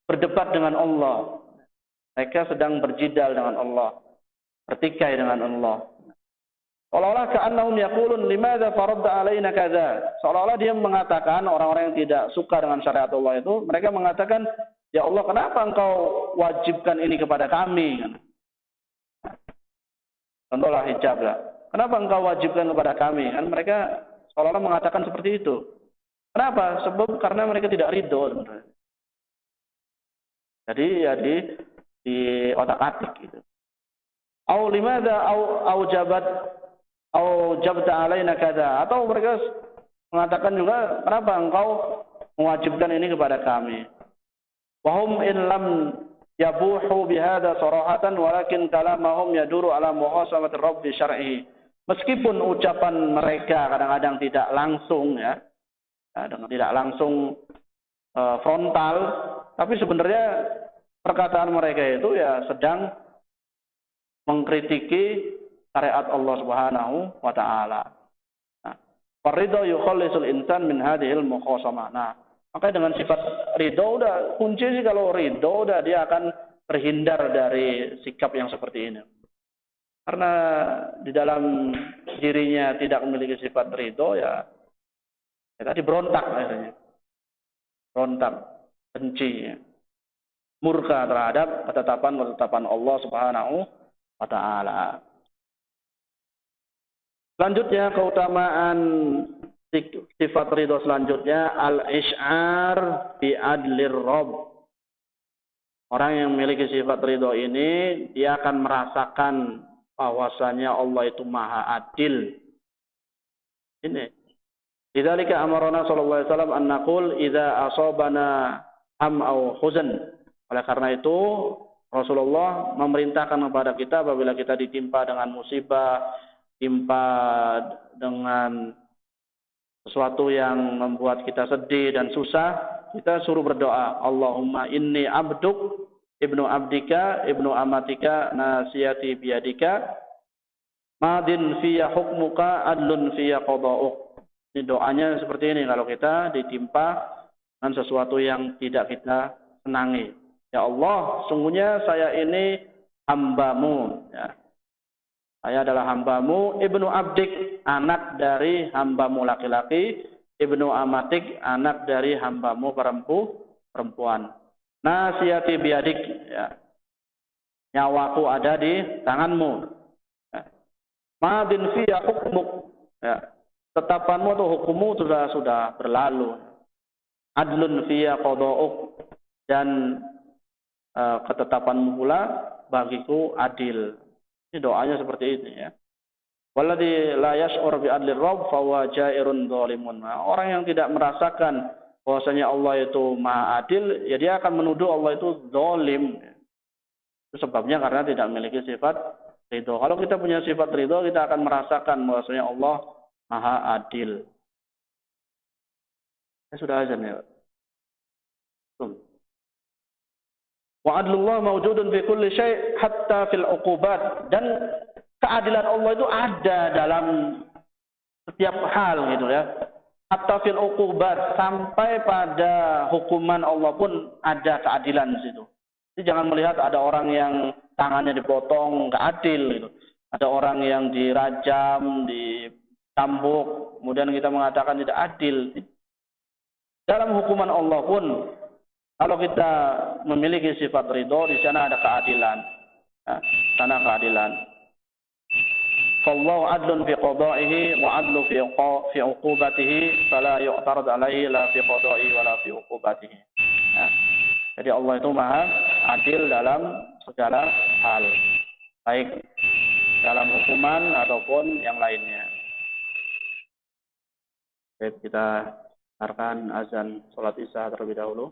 berdebat dengan Allah. Mereka sedang berjidal dengan Allah, bertikai dengan Allah. Seolah-olah ka'annahum yaqulun limadza faradta alaina kadza. Seolah-olah dia mengatakan, orang-orang yang tidak suka dengan syariat Allah itu, mereka mengatakan, ya Allah, kenapa engkau wajibkan ini kepada kami? Contohlah hijab lah. Kenapa engkau wajibkan kepada kami? Kan mereka seolah-olah mengatakan seperti itu. Kenapa? Sebab karena mereka tidak ridho. Jadi ya di otak-atik gitu. Au limadza au jabta alaina kada, atau mereka mengatakan juga kenapa engkau mewajibkan ini kepada kami. Wahum in lam yabuhu bihada sarahatan walakin kalamahum yaduru ala muhasamati rabbi syar'i. Meskipun ucapan mereka kadang-kadang tidak langsung ya, kadang tidak langsung frontal, tapi sebenarnya perkataan mereka itu ya sedang mengkritiki syariat Allah Subhanahu wa taala. Nah, faridho yukhallisul insan min hadhil mukhasamah. Nah, maka dengan sifat ridho udah kunci sih, kalau ridho udah dia akan terhindar dari sikap yang seperti ini. Karena di dalam dirinya tidak memiliki sifat ridho, ya tadi berontak akhirnya. Berontak, benci, murka terhadap ketetapan Allah Subhanahu wa taala. Selanjutnya keutamaan sifat ridho selanjutnya al-isy'ar bi adlir rabb. Orang yang memiliki sifat ridho ini dia akan merasakan bahwasanya Allah itu maha adil. Ini. Lidzalika amarna sallallahu alaihi wasallam an naqul idza asabana am au huzn. Oleh karena itu Rasulullah memerintahkan kepada kita apabila kita ditimpa dengan musibah, ditimpa dengan sesuatu yang membuat kita sedih dan susah, kita suruh berdoa, Allahumma inni abduk ibnu abdika ibnu amatika nasiyati biyadika madin fiyya hukmuka adlun fiyya qada'uk. Ini doanya seperti ini kalau kita ditimpa dengan sesuatu yang tidak kita senangi. Ya Allah, sungguhnya saya ini hambamu. Ya. Saya adalah hambamu, ibnu abdik, anak dari hambamu laki-laki, ibnu amatik, anak dari hambamu perempuan. Nasiyati biadik, ya. Nyawaku ada di tanganmu. Ya. Madin fiyya hukmuk, ya. Tetapanmu atau hukummu sudah berlalu. Adlun fiyya qada'uk, dan ketetapanmu pula bagiku adil. Ini doanya seperti ini ya. Walladzi la yash'ur bi adlir rabb fa huwa ja'irun dzalimun. Orang yang tidak merasakan bahwasanya Allah itu maha adil, ya dia akan menuduh Allah itu zalim. Itu sebabnya karena tidak memiliki sifat ridho. Kalau kita punya sifat ridho, kita akan merasakan bahwasanya Allah maha adil. Sudah azan ya. Wa adlullah mawjudun fi kulli syai' hatta fil uqubat. Dan keadilan Allah itu ada dalam setiap hal gitu ya. Hatta fil uqubat, sampai pada hukuman Allah pun ada keadilan di situ. Jadi jangan melihat ada orang yang tangannya dipotong, enggak adil gitu. Ada orang yang dirajam, dicambuk, kemudian kita mengatakan tidak adil. Dalam hukuman Allah pun kalau kita memiliki sifat ridho, di sana ada keadilan. Ya, sana keadilan. Fallahu adlun fi qada'ihi wa adlu fi uqubatihi fala yu'tarad alaihi la fi qada'i wa la fi uqubatihi. Ya. Jadi Allah itu maha adil dalam segala hal, baik dalam hukuman ataupun yang lainnya. Baik, kita dengarkan azan salat Isya terlebih dahulu.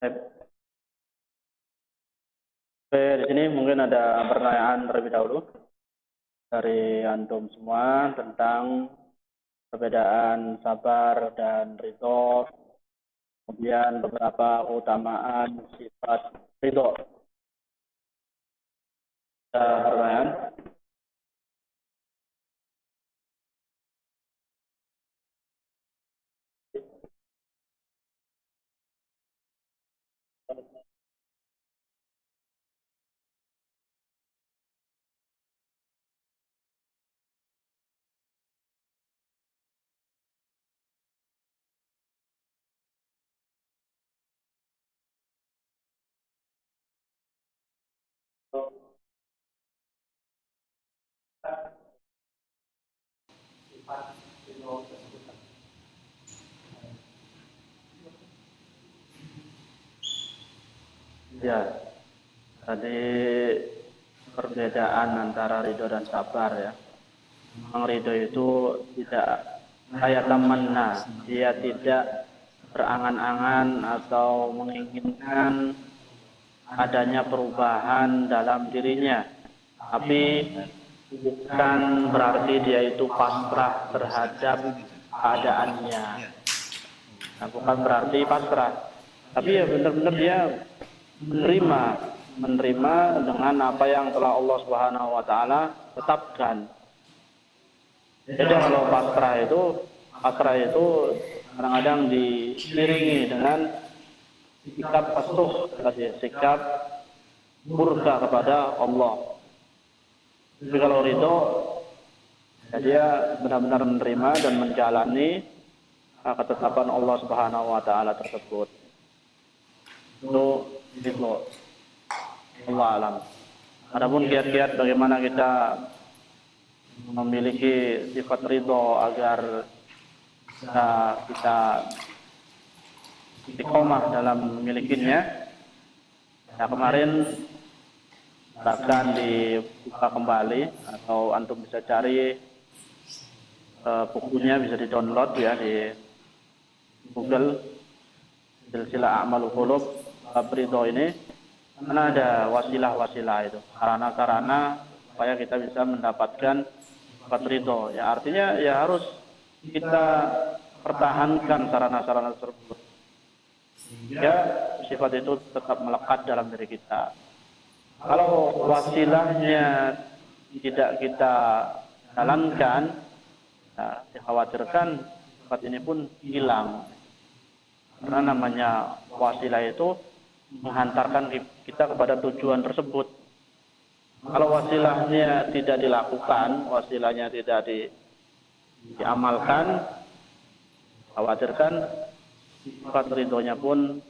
Oke, di sini mungkin ada pertanyaan terlebih dahulu dari antum semua tentang perbedaan sabar dan ridho, kemudian beberapa keutamaan sifat ridho. Ada pertanyaan? Ya, tadi perbedaan antara ridho dan sabar ya. Memang ridho itu tidak kayak tamanna, dia tidak berangan-angan atau menginginkan adanya perubahan dalam dirinya. Tapi bukan berarti dia itu pasrah terhadap keadaannya. Nah, bukan berarti pasrah. Tapi ya benar-benar dia menerima dengan apa yang telah Allah Subhanahu wa taala tetapkan. Jadi kalau pasrah itu kadang-kadang diiringi dengan sikap patuh, sikap murka kepada Allah. Tapi kalau ridho, ya dia benar-benar menerima dan menjalani ketetapan Allah Subhanahu wa taala tersebut. Itu Allah alam. Adapun kiat-kiat bagaimana kita memiliki sifat ridho agar kita istiqomah dalam memilikinya. Nah, kemarin akan dibuka kembali atau antum bisa cari bukunya, bisa di-download ya di Google, Silsilah A'malul Qulub bab ridho ini, karena ada wasilah-wasilah itu, sarana-sarana supaya kita bisa mendapatkan sifat ridho. Ya artinya ya harus kita pertahankan sarana-sarana tersebut sehingga sifat itu tetap melekat dalam diri kita. Kalau wasilahnya tidak kita jalankan, nah, dikhawatirkan sifat ini pun hilang. Karena namanya wasilah itu menghantarkan kita kepada tujuan tersebut. Kalau wasilahnya tidak dilakukan, wasilahnya tidak diamalkan, khawatirkan sifat ridhonya pun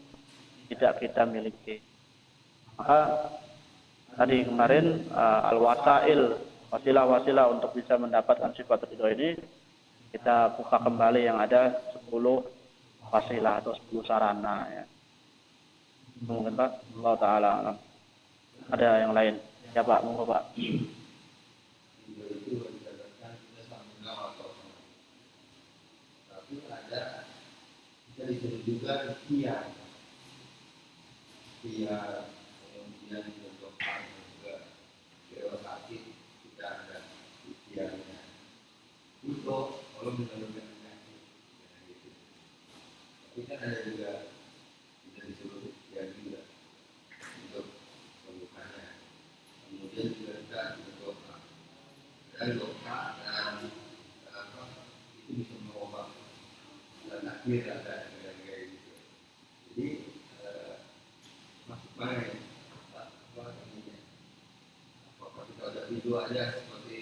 tidak kita miliki. Maka tadi kemarin al-wasail, wasilah-wasilah untuk bisa mendapatkan sifat ridho ini kita buka kembali, yang ada 10 wasilah atau 10 sarana ya. Mungkin Pak, Allah Ta'ala alam. Ada yang lain? Ya Pak, monggo Pak. Tapi ada kita disuruh juga ikhtiar, kemudian untuk juga kalau sakit kita ada ikhtiarnya. Itu kalau benar-benar penyakit, gitu. Tapi kan ada juga kita disuruh ikhtiar juga untuk sembuhannya. Kemudian juga kita berdoa dan doa dan itu bisa mengubah dan akhir ada kayak gitu. Jadi masuk mana ya? Apakah kita ada video aja seperti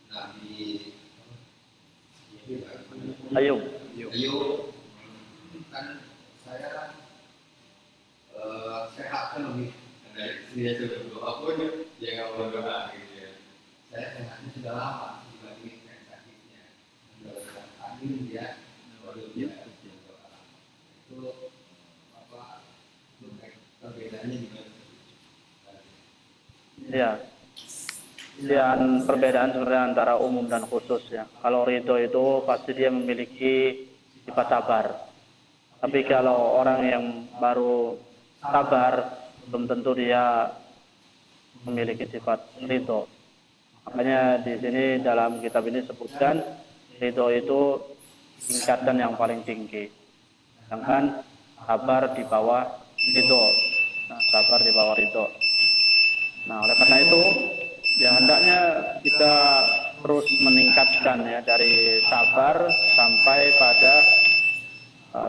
Nabi Ayub kan saya sehat kan lebih dari dia sudah berdoa pun dia nggak mau berdoa gitu ya. Saya sehatnya sudah lama dibanding sakitnya. Akhir dia baru dia berdoa. Itu apa? Perbedaannya gimana? Ya. Dan perbedaan sebenarnya antara umum dan khusus ya. Kalau ridho itu pasti dia memiliki sifat sabar. Tapi kalau orang yang baru sabar, belum tentu dia memiliki sifat ridho. Makanya di sini dalam kitab ini sebutkan ridho itu tingkatan yang paling tinggi. Sedangkan sabar di bawah ridho. Nah, sabar di bawah ridho. Nah, oleh karena itu ya hendaknya kita terus meningkatkan ya dari sabar sampai pada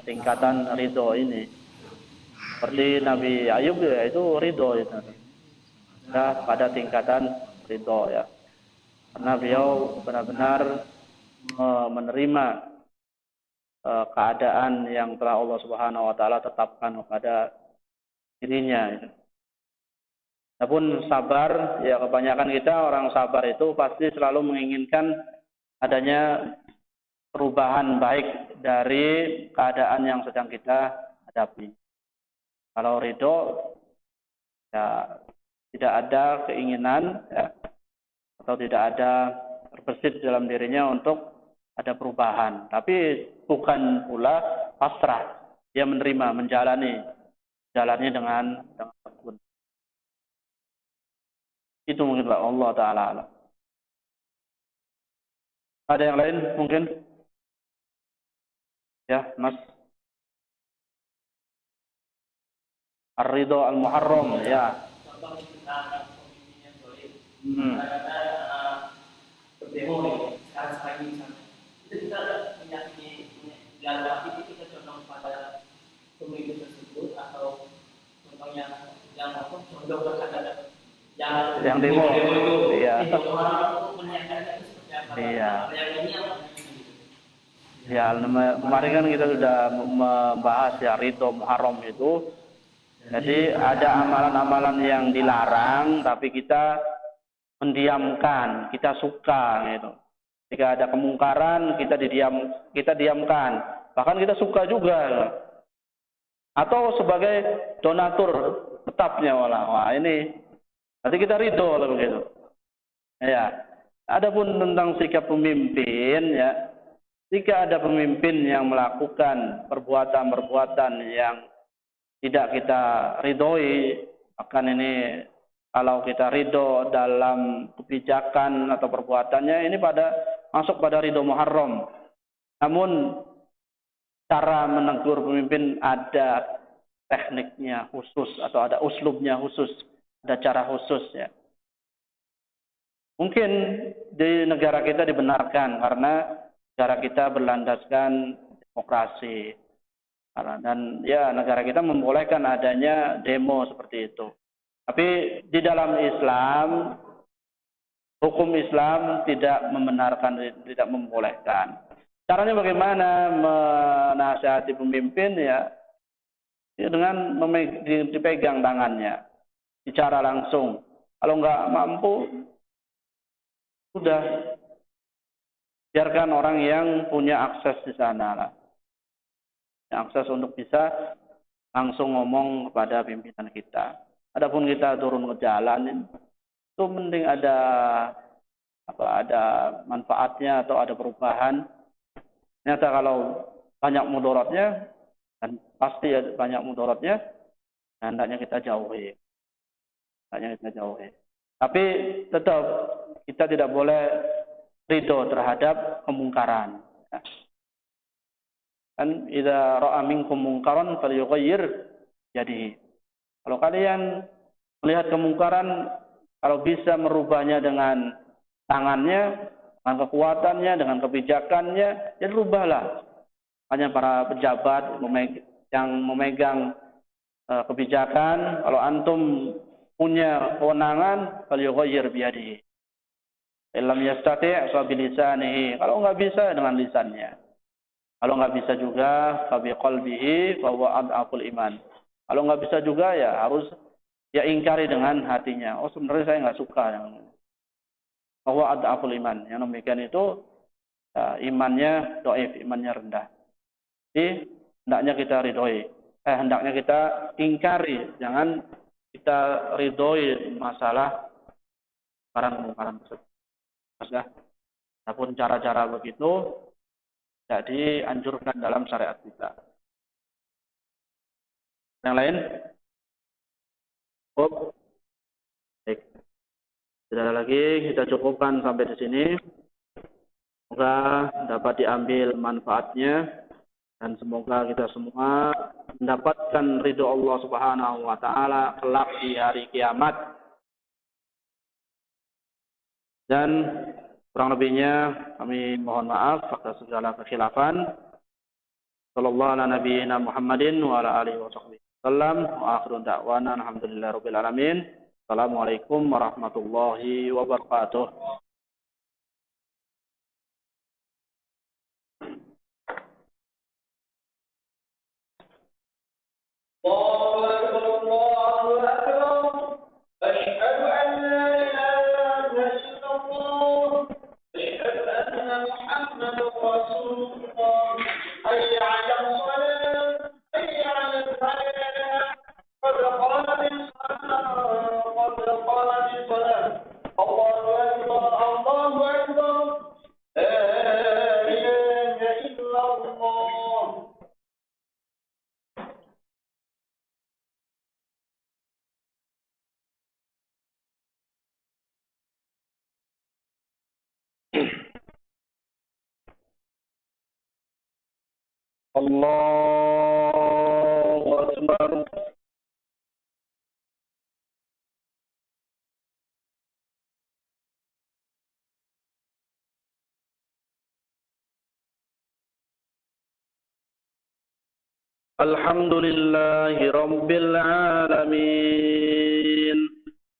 tingkatan ridho ini. Seperti Nabi Ayub ya, itu ridho itu. Ya, pada tingkatan ridho ya. Karena beliau benar-benar menerima keadaan yang telah Allah Subhanahu wa taala tetapkan kepada dirinya itu. Adapun sabar, ya kebanyakan kita orang sabar itu pasti selalu menginginkan adanya perubahan baik dari keadaan yang sedang kita hadapi. Kalau ridho, ya tidak ada keinginan ya, atau tidak ada terbesit dalam dirinya untuk ada perubahan. Tapi bukan pula pasrah, dia menerima, menjalani dengan tekun. Itu mungkin Pak, Allah Ta'ala alam. Ada yang lain mungkin? Ya, Mas. Ar-ridho al-muharram, ya. Itu kita meyakini dalam itu kita condong pada pemimpin tersebut, atau contohnya yang condong terhadap yang demo itu, iya. Iya. Ya, kemarin kan kita sudah membahas ya ridho muharram itu. Jadi ada amalan-amalan yang dilarang, tapi kita mendiamkan, kita suka gitu. Jika ada kemungkaran kita diamkan, bahkan kita suka juga. Atau sebagai donatur tetapnya malah. Wah, ini nanti kita ridho kalau begitu. Ya. Adapun tentang sikap pemimpin ya, jika ada pemimpin yang melakukan perbuatan-perbuatan yang tidak kita ridhoi, akan ini kalau kita ridho dalam kebijakan atau perbuatannya ini masuk pada ridho muharram. Namun cara menegur pemimpin ada tekniknya khusus atau ada uslubnya khusus, ada cara khusus ya. Mungkin di negara kita dibenarkan karena negara kita berlandaskan demokrasi. Dan ya negara kita membolehkan adanya demo seperti itu. Tapi di dalam Islam, hukum Islam tidak membenarkan, tidak membolehkan. Caranya bagaimana menasihati pemimpin ya dengan dipegang tangannya, bicara langsung. Kalau nggak mampu, sudah biarkan orang yang punya akses di sana lah. Akses untuk bisa langsung ngomong kepada pimpinan kita. Adapun kita turun ke jalan itu penting ada manfaatnya atau ada perubahan. Ternyata kalau banyak mudaratnya, dan pasti banyak mudaratnya, hendaknya kita jauhi. Tapi tetap kita tidak boleh ridho terhadap kemungkaran. Kan idza ra'a minkum munkaran falyughayyir yadihi. Kalau kalian melihat kemungkaran, kalau bisa merubahnya dengan tangannya, dengan kekuatannya, dengan kebijakannya, ya rubahlah. Hanya para pejabat yang memegang kebijakan, kalau antum punya kewenangan, falyughayyir biyadihi. Illam yastati' fa bilisanihi. Kalau enggak bisa dengan lisannya. Kalau nggak bisa juga, fabi qalbihi fahuwa ad'aful iman. Kalau nggak bisa juga ya harus ya ingkari dengan hatinya. Oh sebenarnya saya nggak suka yang fahuwa ad'aful iman. Yang demikian itu ya, imannya dhaif, imannya rendah. Jadi hendaknya kita ridhoi. Hendaknya kita ingkari, jangan kita ridhoi masalah kemungkaran tersebut. Adapun cara-cara begitu tidak dianjurkan dalam syariat kita. Yang lain? Oh, baik. Tidak ada lagi, kita cukupkan sampai di sini. Semoga dapat diambil manfaatnya dan semoga kita semua mendapatkan ridho Allah Subhanahu wa taala kelak di hari kiamat. Dan kurang lebihnya kami mohon maaf atas segala kekhilafan. Sallallahu ala nabiyyina Muhammadin wa ala alihi wa sahbihi wasallam. Wa akhiru da'wana alhamdulillahirabbil alamin. Assalamualaikum warahmatullahi wabarakatuh. Allahu akbar, Allahu akbar. Asyhadu an la ilaha illallah. محمد رسول الله حي على الصلاة حي على الفلاح قد قامت الصلاة الله أكبر الله أكبر لا إله إلا الله. Allahu Akbar. Alhamdulillahi Rabbil Alamin.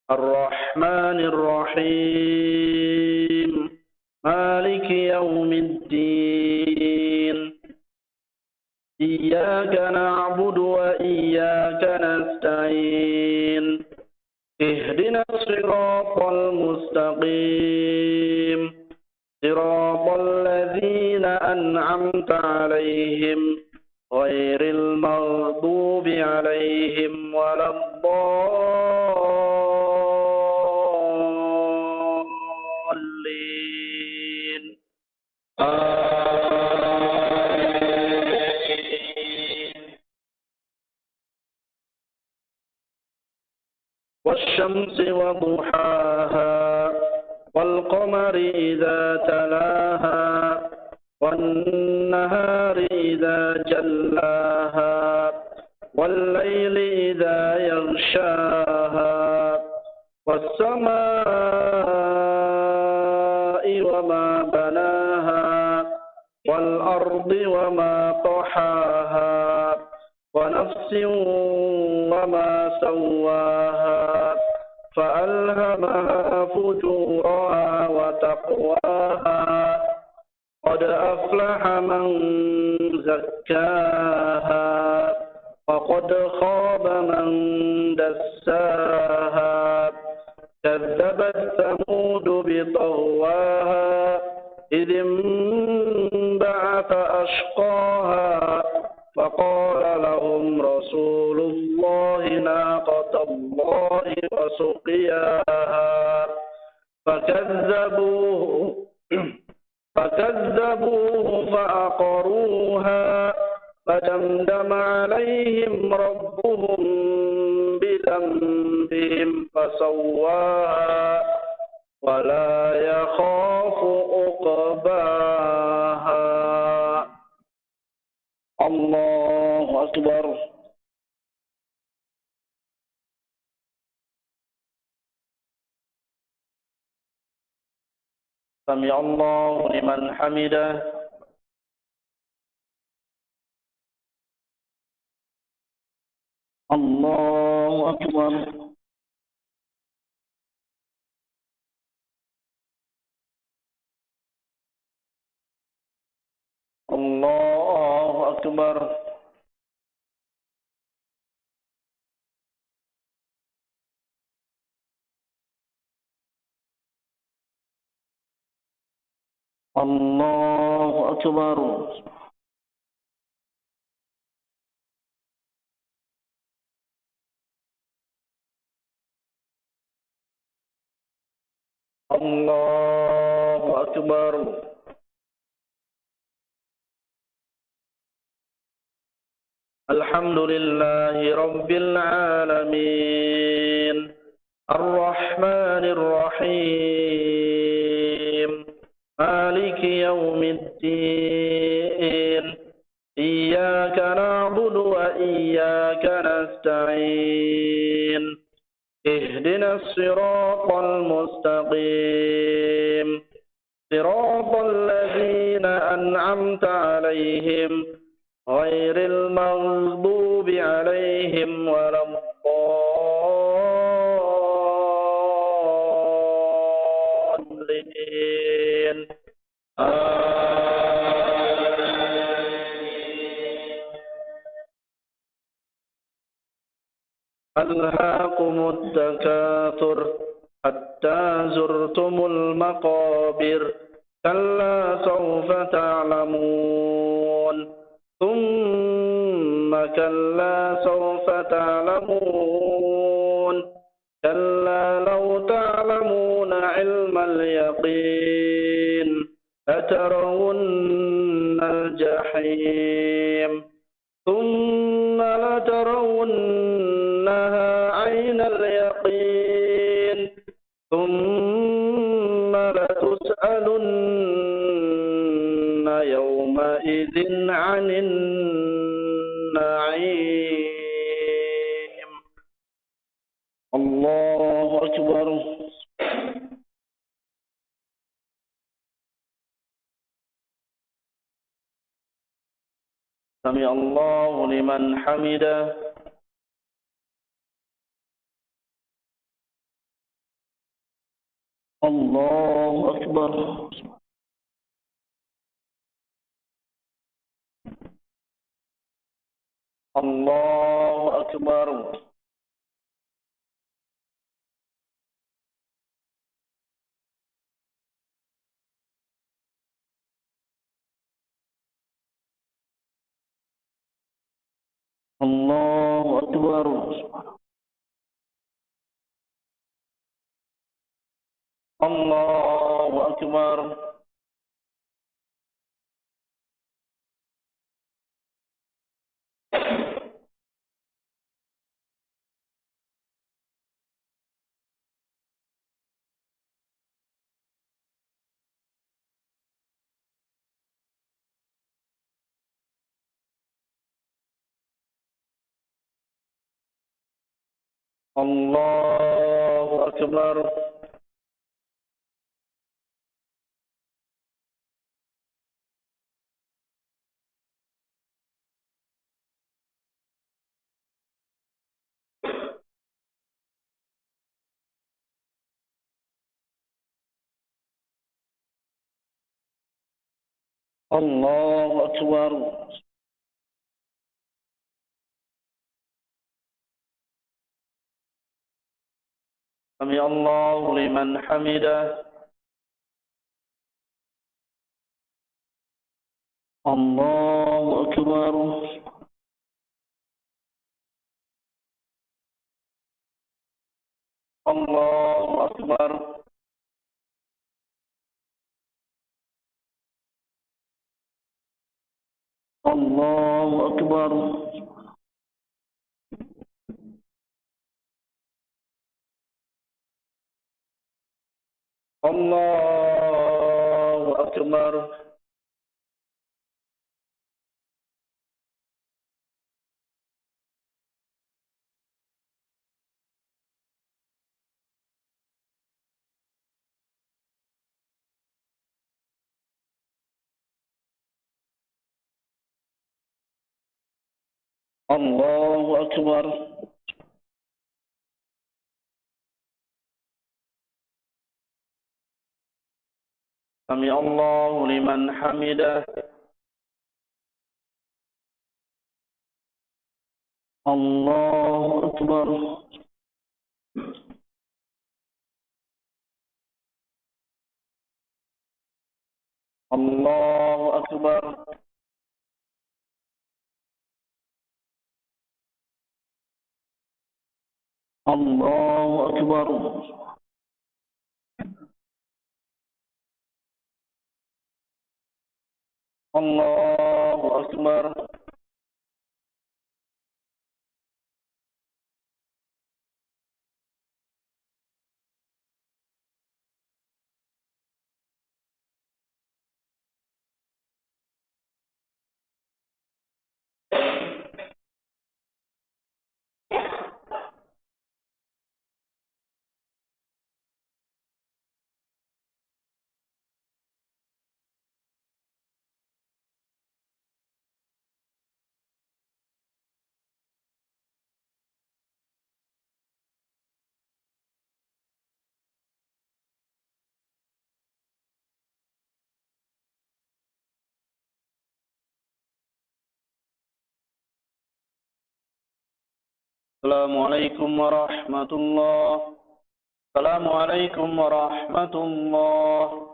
Ar-Rahmanir Rahim. Maliki Yawmiddin. إياك نعبد وإياك نستعين اهدنا الصراط المستقيم صراط الذين أنعمت عليهم غير المغضوب عليهم ولا الضالين آمين. والشمس وضحاها والقمر إذا تلاها والنهار إذا جلاها والليل إذا يغشاها والسماء وما بناها والأرض وما طحاها ونفس وما سواها فألهمها فجورها وتقواها قد أفلح من زكاها وقد خاب من دساها كذبت ثمود بطغواها إذ انبعث أشقاها فقال لهم رسول الله ناقة الله وسقياها فكذبوه فعقروها فدمدم عليهم ربهم بذنبهم فسواها ولا يخاف عقباها. الله أكبر. سمع الله لمن حمده. الله أكبر. الله أكبر. الله أكبر. الله أكبر. الحمد لله رب العالمين الرحمن الرحيم مالك يوم الدين إياك نعبد وإياك نستعين اهدنا الصراط المستقيم صراط الذين أنعمت عليهم غير المغضوب عليهم ولا الضالين ألهاكم التكاثر حتى زرتم المقابر كلا سوف تعلمون ثم كلا سوف تعلمون كلا لو تعلمون علم اليقين لترون الجحيم ثم لترونها عين اليقين ثم لتسألن يومئذ عن النعيم. الله أكبر. سمع الله لمن حمده. الله أكبر. الله أكبر. الله أكبر الله أكبر الله أكبر الله أكبر سمع الله لمن حمده الله أكبر الله أكبر الله أكبر الله أكبر الله أكبر سمع الله لمن حمده الله أكبر الله أكبر الله أكبر الله أكبر السلام عليكم ورحمة الله السلام عليكم ورحمة الله